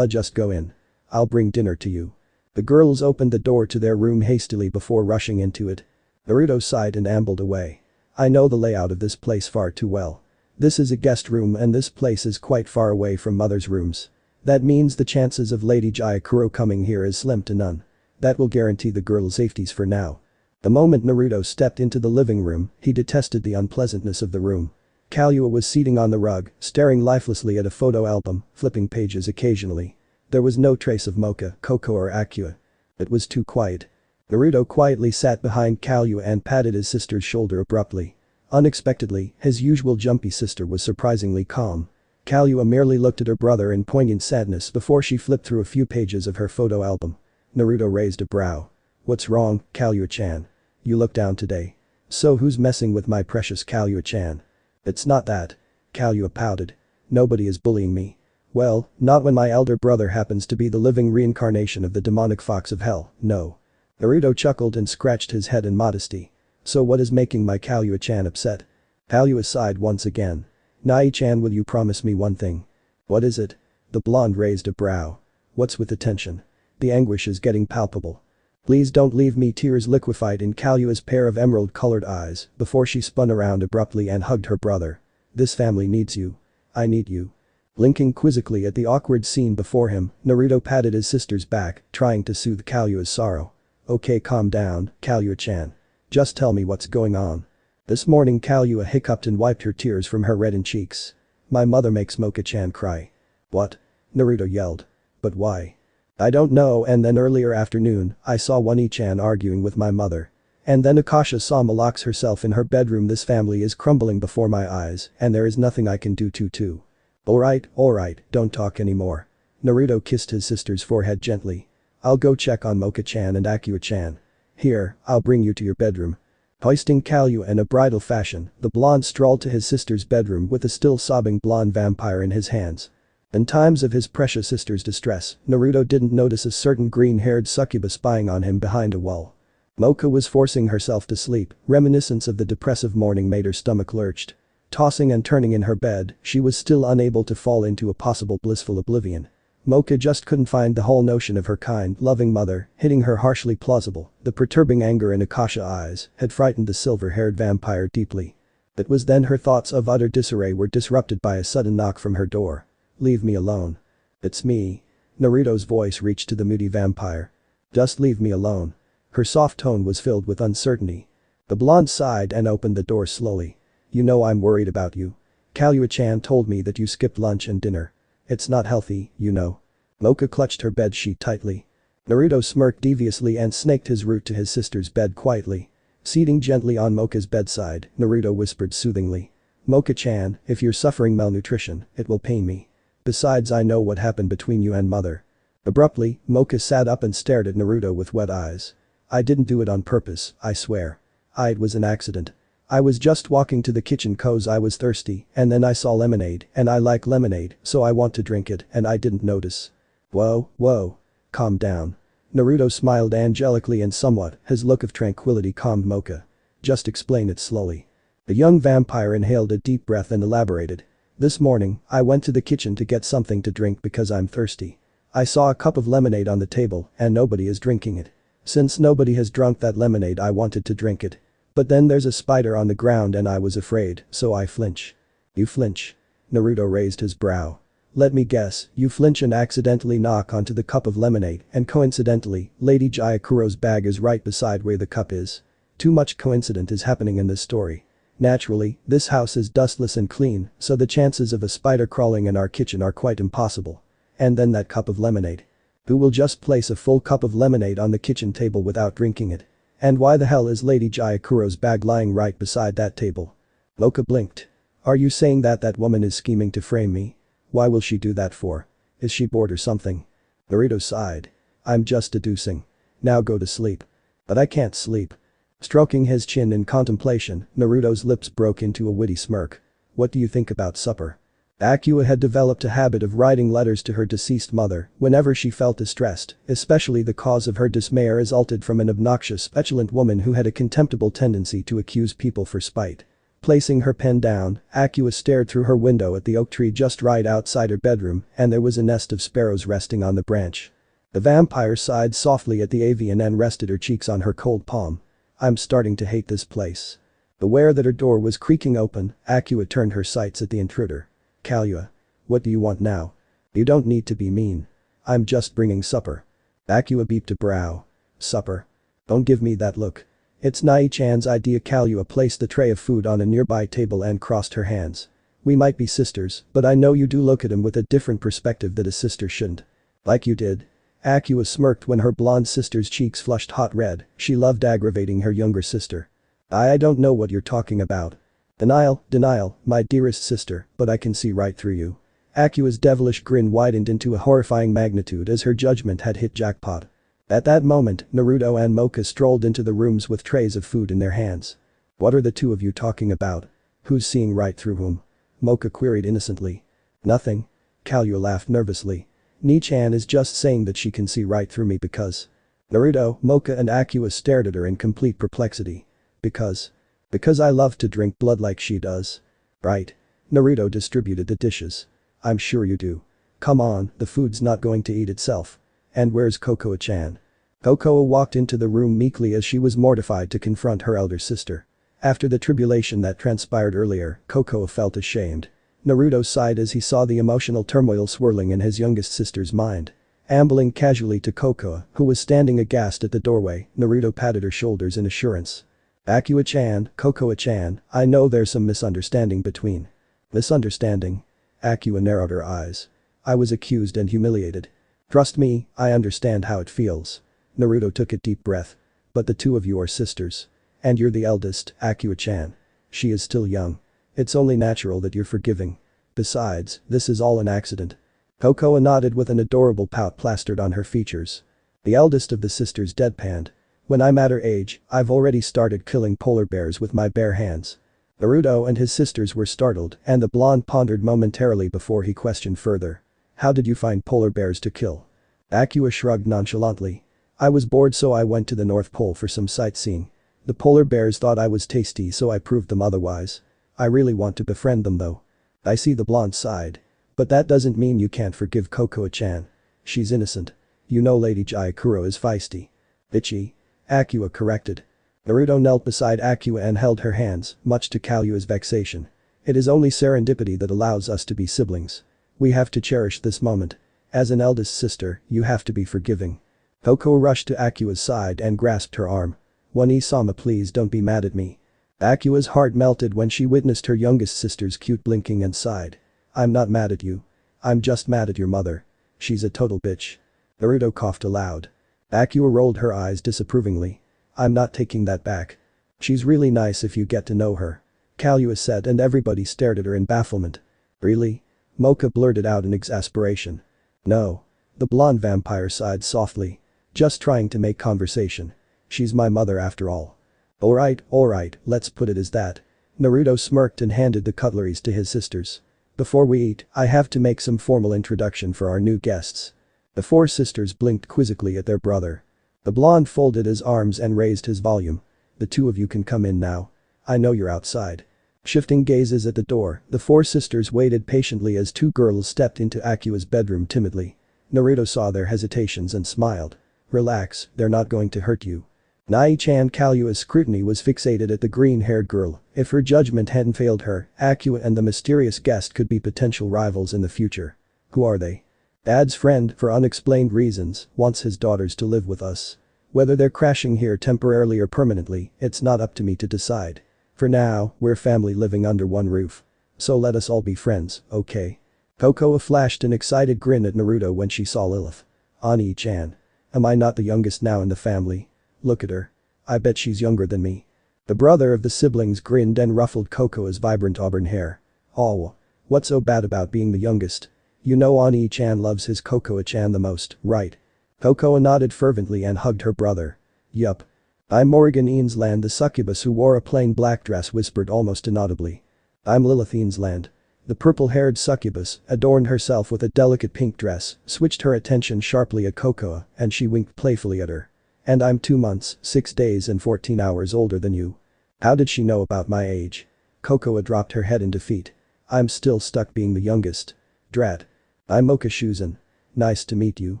Just go in. I'll bring dinner to you. The girls opened the door to their room hastily before rushing into it. Naruto sighed and ambled away. I know the layout of this place far too well. This is a guest room and this place is quite far away from mother's rooms. That means the chances of Lady Gyakuro coming here is slim to none. That will guarantee the girls' safeties for now. The moment Naruto stepped into the living room, he detested the unpleasantness of the room. Akua was seating on the rug, staring lifelessly at a photo album, flipping pages occasionally. There was no trace of Moka, Kokoa or Akua. It was too quiet. Naruto quietly sat behind Akua and patted his sister's shoulder abruptly. Unexpectedly, his usual jumpy sister was surprisingly calm. Akua merely looked at her brother in poignant sadness before she flipped through a few pages of her photo album. Naruto raised a brow. What's wrong, Akua-chan? You look down today. So who's messing with my precious Akua-chan? It's not that. Akua pouted. Nobody is bullying me. Well, not when my elder brother happens to be the living reincarnation of the demonic fox of hell, no. Naruto chuckled and scratched his head in modesty. So what is making my Kallua-chan upset? Kallua sighed once again. Nai-chan, will you promise me one thing? What is it? The blonde raised a brow. What's with the tension? The anguish is getting palpable. Please don't leave me, tears liquefied in Kallua's pair of emerald-colored eyes before she spun around abruptly and hugged her brother. This family needs you. I need you. Blinking quizzically at the awkward scene before him, Naruto patted his sister's back, trying to soothe Kallua's sorrow. Okay, calm down, Kallua-chan. Just tell me what's going on. This morning Kallua hiccuped and wiped her tears from her reddened cheeks. My mother makes Moka-chan cry. What? Naruto yelled. But why? I don't know, and then earlier afternoon, I saw Wani-chan arguing with my mother. And then Akasha Sama locks herself in her bedroom. This family is crumbling before my eyes, and there is nothing I can do to. Alright, don't talk anymore. Naruto kissed his sister's forehead gently. I'll go check on Moka-chan and Akua-chan. Here, I'll bring you to your bedroom. Hoisting Kallua in a bridal fashion, the blonde strolled to his sister's bedroom with a still sobbing blonde vampire in his hands. In times of his precious sister's distress, Naruto didn't notice a certain green-haired succubus spying on him behind a wall. Moka was forcing herself to sleep, reminiscence of the depressive morning made her stomach lurched. Tossing and turning in her bed, she was still unable to fall into a possible blissful oblivion. Moka just couldn't find the whole notion of her kind, loving mother, hitting her harshly plausible. The perturbing anger in Akasha's eyes had frightened the silver-haired vampire deeply. It was then her thoughts of utter disarray were disrupted by a sudden knock from her door. Leave me alone. It's me. Naruto's voice reached to the moody vampire. Just leave me alone. Her soft tone was filled with uncertainty. The blonde sighed and opened the door slowly. You know I'm worried about you. Kallua-chan told me that you skipped lunch and dinner. It's not healthy, you know. Moka clutched her bedsheet tightly. Naruto smirked deviously and snaked his route to his sister's bed quietly. Seating gently on Moka's bedside, Naruto whispered soothingly. Moka-chan, if you're suffering malnutrition, it will pain me. Besides, I know what happened between you and mother. Abruptly, Moka sat up and stared at Naruto with wet eyes. I didn't do it on purpose, I swear. It was an accident. I was just walking to the kitchen 'cause I was thirsty, and then I saw lemonade, and I like lemonade, so I want to drink it, and I didn't notice. Whoa. Calm down. Naruto smiled angelically and somewhat, his look of tranquility calmed Moka. Just explain it slowly. The young vampire inhaled a deep breath and elaborated. This morning, I went to the kitchen to get something to drink because I'm thirsty. I saw a cup of lemonade on the table, and nobody is drinking it. Since nobody has drunk that lemonade, I wanted to drink it. But then there's a spider on the ground and I was afraid, so I flinch. You flinch? Naruto raised his brow. Let me guess, you flinch and accidentally knock onto the cup of lemonade, and coincidentally, Lady Jaikuro's bag is right beside where the cup is. Too much coincidence is happening in this story. Naturally, this house is dustless and clean, so the chances of a spider crawling in our kitchen are quite impossible. And then that cup of lemonade. Who will just place a full cup of lemonade on the kitchen table without drinking it? And why the hell is Lady Jaikuro's bag lying right beside that table? Moka blinked. Are you saying that that woman is scheming to frame me? Why will she do that for? Is she bored or something? Naruto sighed. I'm just deducing. Now go to sleep. But I can't sleep. Stroking his chin in contemplation, Naruto's lips broke into a witty smirk. What do you think about supper? Akua had developed a habit of writing letters to her deceased mother whenever she felt distressed, especially the cause of her dismay resulted from an obnoxious, petulant woman who had a contemptible tendency to accuse people for spite. Placing her pen down, Akua stared through her window at the oak tree just right outside her bedroom, and there was a nest of sparrows resting on the branch. The vampire sighed softly at the avian and rested her cheeks on her cold palm. I'm starting to hate this place. Aware that her door was creaking open, Akua turned her sights at the intruder. Kallua. What do you want now? You don't need to be mean. I'm just bringing supper. Akua beeped a brow. Supper? Don't give me that look. It's Nai-chan's idea. Kallua placed the tray of food on a nearby table and crossed her hands. We might be sisters, but I know you do look at him with a different perspective that a sister shouldn't. Like you did. Akua smirked when her blonde sister's cheeks flushed hot red. She loved aggravating her younger sister. I don't know what you're talking about. Denial, my dearest sister, but I can see right through you. Akua's devilish grin widened into a horrifying magnitude as her judgment had hit jackpot. At that moment, Naruto and Moka strolled into the rooms with trays of food in their hands. What are the two of you talking about? Who's seeing right through whom? Moka queried innocently. Nothing. Kallua laughed nervously. Ni-chan is just saying that she can see right through me because… Naruto, Moka and Akua stared at her in complete perplexity. Because. Because I love to drink blood like she does. Right. Naruto distributed the dishes. I'm sure you do. Come on, the food's not going to eat itself. And where's Kokoa-chan? Kokoa walked into the room meekly as she was mortified to confront her elder sister. After the tribulation that transpired earlier, Kokoa felt ashamed. Naruto sighed as he saw the emotional turmoil swirling in his youngest sister's mind. Ambling casually to Kokoa, who was standing aghast at the doorway, Naruto patted her shoulders in assurance. Akua-chan, Kokoa-chan, I know there's some misunderstanding between. Misunderstanding? Akua narrowed her eyes. I was accused and humiliated. Trust me, I understand how it feels. Naruto took a deep breath. But the two of you are sisters. And you're the eldest, Akua-chan. She is still young. It's only natural that you're forgiving. Besides, this is all an accident. Kokoa nodded with an adorable pout plastered on her features. The eldest of the sisters deadpanned. When I'm at her age, I've already started killing polar bears with my bare hands. Naruto and his sisters were startled and the blonde pondered momentarily before he questioned further. How did you find polar bears to kill? Akua shrugged nonchalantly. I was bored so I went to the North Pole for some sightseeing. The polar bears thought I was tasty so I proved them otherwise. I really want to befriend them though. I see the blonde sighed. But that doesn't mean you can't forgive Kokoa-chan. She's innocent. You know Lady Jauro is feisty. Bitchy. Akua corrected. Naruto knelt beside Akua and held her hands, much to Kalua's vexation. It is only serendipity that allows us to be siblings. We have to cherish this moment. As an eldest sister, you have to be forgiving. Kokoa rushed to Akua's side and grasped her arm. One-sama, please don't be mad at me. Akua's heart melted when she witnessed her youngest sister's cute blinking and sighed. I'm not mad at you. I'm just mad at your mother. She's a total bitch. Naruto coughed aloud. Akua rolled her eyes disapprovingly. I'm not taking that back. She's really nice if you get to know her. Kalua said and everybody stared at her in bafflement. Really? Moka blurted out in exasperation. No. The blonde vampire sighed softly. Just trying to make conversation. She's my mother after all. Alright, let's put it as that. Naruto smirked and handed the cutleries to his sisters. Before we eat, I have to make some formal introduction for our new guests. The four sisters blinked quizzically at their brother. The blonde folded his arms and raised his volume. The two of you can come in now. I know you're outside. Shifting gazes at the door, the four sisters waited patiently as two girls stepped into Akua's bedroom timidly. Naruto saw their hesitations and smiled. Relax, they're not going to hurt you. Nai-chan. Kalua's scrutiny was fixated at the green-haired girl. If her judgment hadn't failed her, Akua and the mysterious guest could be potential rivals in the future. Who are they? Dad's friend, for unexplained reasons, wants his daughters to live with us. Whether they're crashing here temporarily or permanently, it's not up to me to decide. For now, we're family living under one roof. So let us all be friends, okay? Kokoa flashed an excited grin at Naruto when she saw Lilith. Ani-chan. Am I not the youngest now in the family? Look at her. I bet she's younger than me. The brother of the siblings grinned and ruffled Kokoa's vibrant auburn hair. Oh. What's so bad about being the youngest? You know Ani-chan loves his Kokoa-chan the most, right? Kokoa nodded fervently and hugged her brother. Yup. I'm Morrigan Eansland, the succubus who wore a plain black dress, whispered almost inaudibly. I'm Lilith Eansland. The purple-haired succubus, adorned herself with a delicate pink dress, switched her attention sharply at Kokoa and she winked playfully at her. And I'm 2 months, 6 days and 14 hours older than you. How did she know about my age? Kokoa dropped her head in defeat. I'm still stuck being the youngest. Drat. I'm Moka Shuzen. Nice to meet you.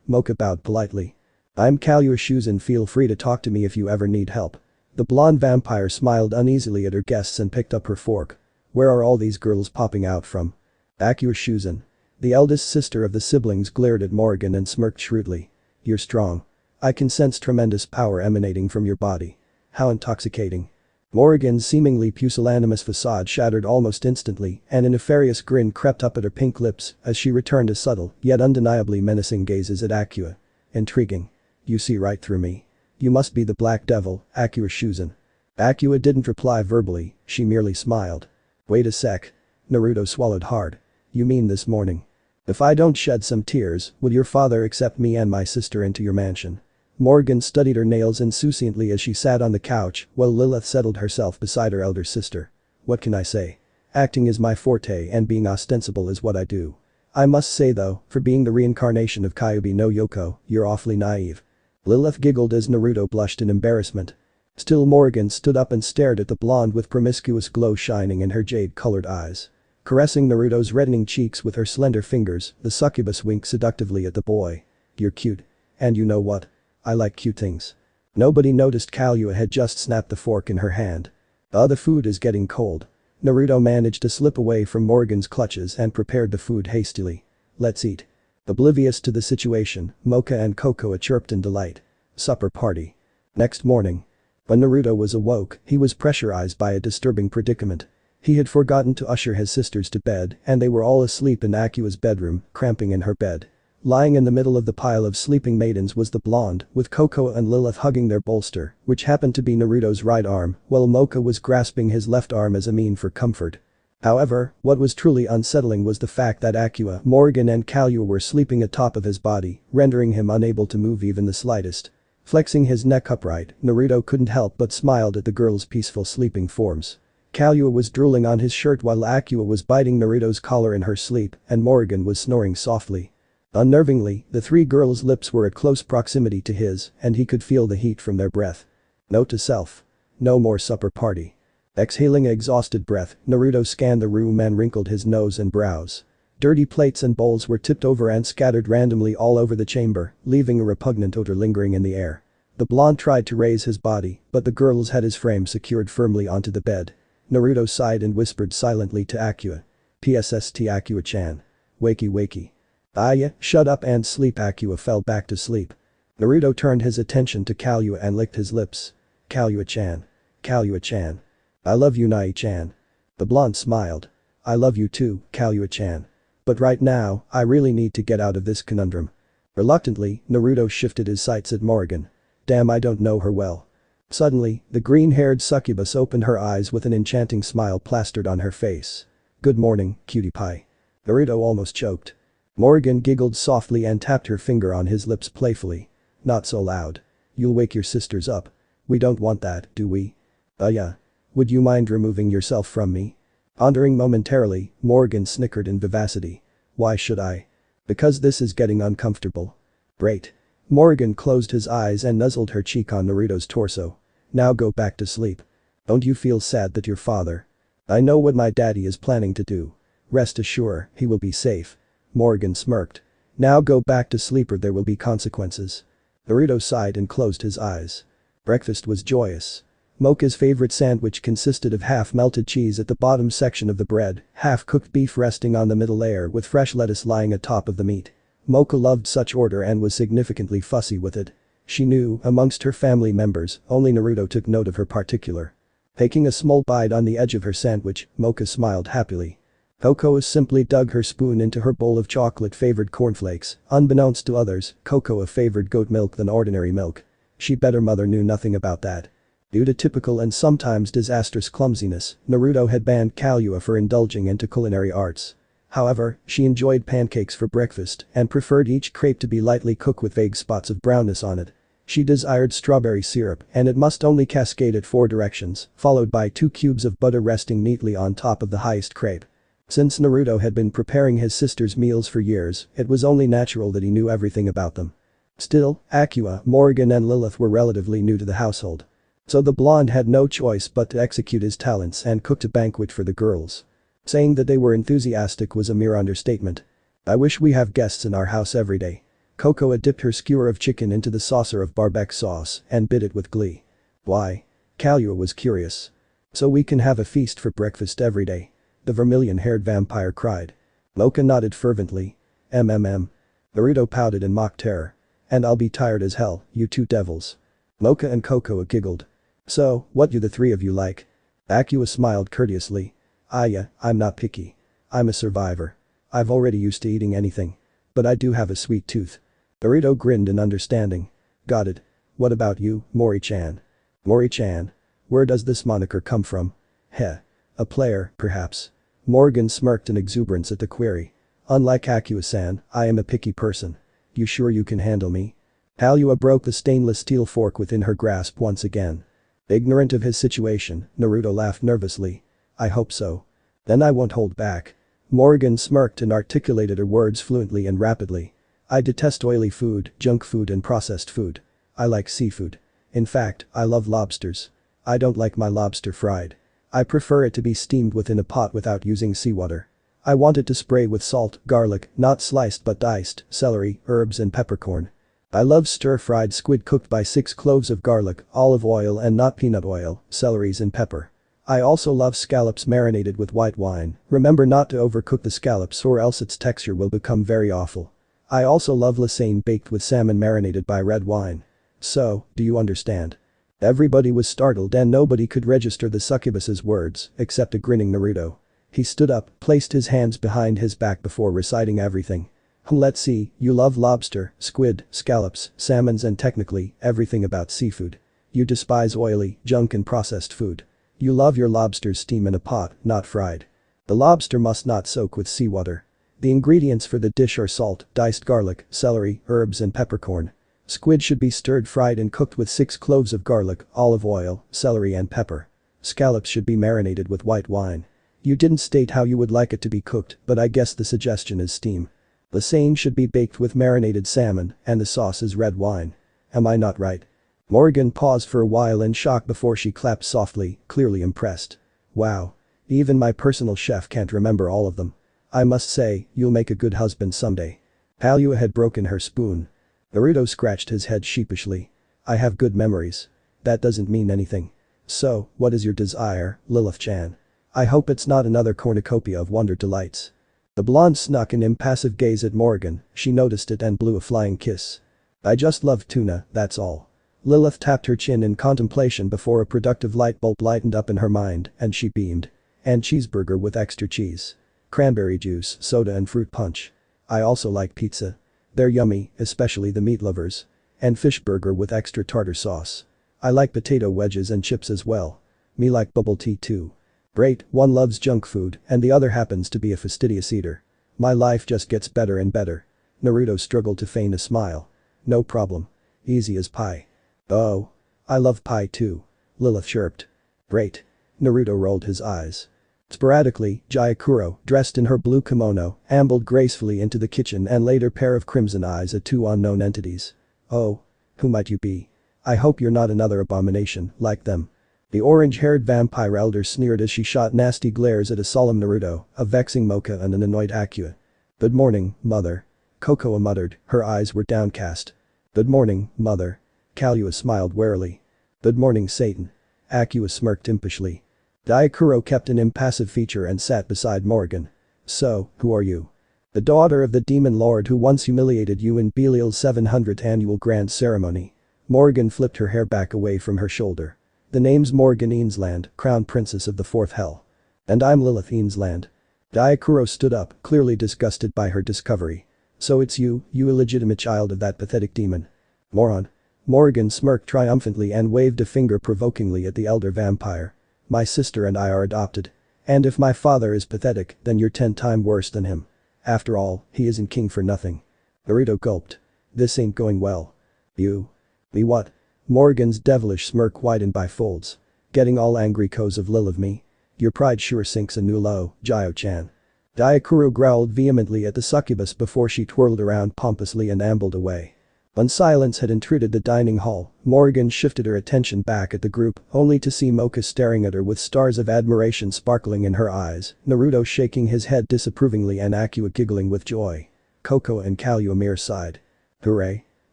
Moka bowed politely. I'm Kalua Shuzen, feel free to talk to me if you ever need help. The blonde vampire smiled uneasily at her guests and picked up her fork. Where are all these girls popping out from? Akua Shuzen. The eldest sister of the siblings glared at Morrigan and smirked shrewdly. You're strong. I can sense tremendous power emanating from your body. How intoxicating. Morrigan's seemingly pusillanimous facade shattered almost instantly and a nefarious grin crept up at her pink lips as she returned a subtle yet undeniably menacing gazes at Akua. Intriguing. You see right through me. You must be the Black Devil, Akua Shuzen. Akua didn't reply verbally, she merely smiled. Wait a sec. Naruto swallowed hard. You mean this morning? If I don't shed some tears, will your father accept me and my sister into your mansion? Morgan studied her nails insouciantly as she sat on the couch while Lilith settled herself beside her elder sister. What can I say? Acting is my forte and being ostensible is what I do. I must say though, for being the reincarnation of Kyubi no Yoko, you're awfully naive. Lilith giggled as Naruto blushed in embarrassment. Still Morgan stood up and stared at the blonde with promiscuous glow shining in her jade-colored eyes. Caressing Naruto's reddening cheeks with her slender fingers, the succubus winked seductively at the boy. "You're cute. And you know what? I like cute things." Nobody noticed Kalua had just snapped the fork in her hand. The food is getting cold." Naruto managed to slip away from Morgan's clutches and prepared the food hastily. "Let's eat." Oblivious to the situation, Moka and Kokoa chirped in delight. Supper party. Next morning. When Naruto was awoke, he was pressurized by a disturbing predicament. He had forgotten to usher his sisters to bed and they were all asleep in Akua's bedroom, cramping in her bed. Lying in the middle of the pile of sleeping maidens was the blonde, with Kokoa and Lilith hugging their bolster, which happened to be Naruto's right arm, while Moka was grasping his left arm as a mean for comfort. However, what was truly unsettling was the fact that Akua, Morgan and Kalua were sleeping atop of his body, rendering him unable to move even the slightest. Flexing his neck upright, Naruto couldn't help but smiled at the girls' peaceful sleeping forms. Kalua was drooling on his shirt while Akua was biting Naruto's collar in her sleep and Morgan was snoring softly. Unnervingly, the three girls' lips were at close proximity to his and he could feel the heat from their breath. Note to self. No more supper party. Exhaling an exhausted breath, Naruto scanned the room and wrinkled his nose and brows. Dirty plates and bowls were tipped over and scattered randomly all over the chamber, leaving a repugnant odor lingering in the air. The blonde tried to raise his body, but the girls had his frame secured firmly onto the bed. Naruto sighed and whispered silently to Akua. "PSST Akua-chan. Wakey wakey." "Yeah, shut up and sleep." Akua fell back to sleep. Naruto turned his attention to Kalua and licked his lips. "Kalua-chan. Kalua-chan. I love you, Nai-chan." The blonde smiled. "I love you too, Kalua-chan. But right now, I really need to get out of this conundrum." Reluctantly, Naruto shifted his sights at Morgan. "Damn, I don't know her well." Suddenly, the green-haired succubus opened her eyes with an enchanting smile plastered on her face. "Good morning, cutie pie." Naruto almost choked. Morgan giggled softly and tapped her finger on his lips playfully. "Not so loud. You'll wake your sisters up. We don't want that, do we?" Yeah. Would you mind removing yourself from me?" Pondering momentarily, Morgan snickered in vivacity. "Why should I?" "Because this is getting uncomfortable." "Great." Morgan closed his eyes and nuzzled her cheek on Naruto's torso. "Now go back to sleep. Don't you feel sad that your father—" "I know what my daddy is planning to do. Rest assured, he will be safe." Morgan smirked. "Now go back to sleep or there will be consequences." Naruto sighed and closed his eyes. Breakfast was joyous. Moka's favorite sandwich consisted of half-melted cheese at the bottom section of the bread, half-cooked beef resting on the middle layer with fresh lettuce lying atop of the meat. Moka loved such order and was significantly fussy with it. She knew, amongst her family members, only Naruto took note of her particular. Taking a small bite on the edge of her sandwich, Moka smiled happily. Kokoa simply dug her spoon into her bowl of chocolate-flavored cornflakes. Unbeknownst to others, Kokoa favored goat milk than ordinary milk. She bet her mother knew nothing about that. Due to typical and sometimes disastrous clumsiness, Naruto had banned Kalua for indulging into culinary arts. However, she enjoyed pancakes for breakfast and preferred each crepe to be lightly cooked with vague spots of brownness on it. She desired strawberry syrup and it must only cascade at 4 directions, followed by 2 cubes of butter resting neatly on top of the highest crepe. Since Naruto had been preparing his sister's meals for years, it was only natural that he knew everything about them. Still, Akua, Morgan and Lilith were relatively new to the household. So the blonde had no choice but to execute his talents and cooked a banquet for the girls. Saying that they were enthusiastic was a mere understatement. "I wish we have guests in our house every day." Kokoa dipped her skewer of chicken into the saucer of barbecue sauce and bit it with glee. "Why?" Kalua was curious. "So we can have a feast for breakfast every day," the vermilion-haired vampire cried. Moka nodded fervently. Naruto pouted in mock terror. "And I'll be tired as hell, you two devils." Moka and Kokoa giggled. "So, what do the three of you like?" Akua smiled courteously. Yeah, I'm not picky. I'm a survivor. I've already used to eating anything. But I do have a sweet tooth." Naruto grinned in understanding. "Got it. What about you, Mori-chan?" "Mori-chan? Where does this moniker come from?" "Heh. A player, perhaps." Morgan smirked in exuberance at the query. "Unlike Akua-san, I am a picky person. You sure you can handle me?" Kalua broke the stainless steel fork within her grasp once again. Ignorant of his situation, Naruto laughed nervously. "I hope so. Then I won't hold back." Morgan smirked and articulated her words fluently and rapidly. "I detest oily food, junk food and processed food. I like seafood. In fact, I love lobsters. I don't like my lobster fried. I prefer it to be steamed within a pot without using seawater. I want it to spray with salt, garlic, not sliced but diced, celery, herbs and peppercorn. I love stir-fried squid cooked by 6 cloves of garlic, olive oil and not peanut oil, celeries and pepper. I also love scallops marinated with white wine. Remember not to overcook the scallops or else its texture will become very awful. I also love lasagne baked with salmon marinated by red wine. So, do you understand? Everybody was startled and nobody could register the succubus's words, except a grinning Naruto. He stood up, placed his hands behind his back before reciting everything. Let's see, you love lobster, squid, scallops, salmons and technically, everything about seafood. You despise oily, junk and processed food. You love your lobsters steam in a pot, not fried. The lobster must not soak with seawater. The ingredients for the dish are salt, diced garlic, celery, herbs and peppercorn. Squid should be stirred fried and cooked with 6 cloves of garlic, olive oil, celery and pepper. Scallops should be marinated with white wine. You didn't state how you would like it to be cooked, but I guess the suggestion is steam. Lasagne should be baked with marinated salmon, and the sauce is red wine. Am I not right? Morgan paused for a while in shock before she clapped softly, clearly impressed. Wow. Even my personal chef can't remember all of them. I must say, you'll make a good husband someday. Alua had broken her spoon. Naruto scratched his head sheepishly. I have good memories. That doesn't mean anything. So, what is your desire, Lilith-chan? I hope it's not another cornucopia of Wonder Delights. The blonde snuck an impassive gaze at Morgan, she noticed it and blew a flying kiss. I just love tuna, that's all. Lilith tapped her chin in contemplation before a productive light bulb lightened up in her mind and she beamed. And cheeseburger with extra cheese. Cranberry juice, soda and fruit punch. I also like pizza. They're yummy, especially the meat lovers. And fish burger with extra tartar sauce. I like potato wedges and chips as well. Me like bubble tea too. Great, one loves junk food and the other happens to be a fastidious eater. My life just gets better and better. Naruto struggled to feign a smile. No problem. Easy as pie. Oh. I love pie too. Lilith chirped. Great. Naruto rolled his eyes. Sporadically, Jauro, dressed in her blue kimono, ambled gracefully into the kitchen and laid her pair of crimson eyes at 2 unknown entities. Oh. Who might you be? I hope you're not another abomination, like them. The orange-haired vampire elder sneered as she shot nasty glares at a solemn Naruto, a vexing Moka and an annoyed Akua. Good morning, mother. Kokoa muttered, her eyes were downcast. Good morning, mother. Kalua smiled warily. Good morning, Satan. Akua smirked impishly. Jauro kept an impassive feature and sat beside Morgan. So, who are you? The daughter of the demon lord who once humiliated you in Belial's 700th annual grand ceremony. Morgan flipped her hair back away from her shoulder. The name's Morgan Eansland, crown princess of the 4th hell. And I'm Lilith Eansland. Jauro stood up, clearly disgusted by her discovery. So it's you, you illegitimate child of that pathetic demon. Moron. Morgan smirked triumphantly and waved a finger provokingly at the elder vampire. My sister and I are adopted. And if my father is pathetic, then you're 10 times worse than him. After all, he isn't king for nothing. Naruto gulped. This ain't going well. You. Me what? Morgan's devilish smirk widened by folds. Getting all angry 'cause of Lil of me? Your pride sure sinks a new low, Jauro-chan. Jauro growled vehemently at the succubus before she twirled around pompously and ambled away. When silence had intruded the dining hall, Morgan shifted her attention back at the group, only to see Moka staring at her with stars of admiration sparkling in her eyes, Naruto shaking his head disapprovingly and Akua giggling with joy. Kokoa and Kalua sighed. Hooray.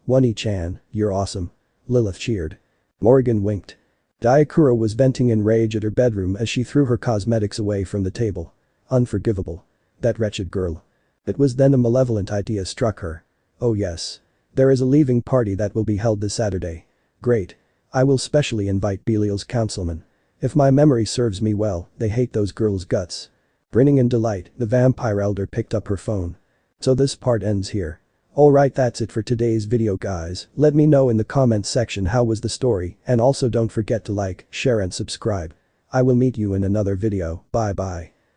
Wani-chan, you're awesome. Lilith cheered. Morgan winked. Jauro was venting in rage at her bedroom as she threw her cosmetics away from the table. Unforgivable. That wretched girl. It was then a malevolent idea struck her. Oh yes. There is a leaving party that will be held this Saturday. Great. I will specially invite Belial's councilmen. If my memory serves me well, they hate those girls' guts. Grinning in delight, the vampire elder picked up her phone. So this part ends here. Alright, that's it for today's video guys. Let me know in the comments section how was the story and also don't forget to like, share and subscribe. I will meet you in another video. Bye bye.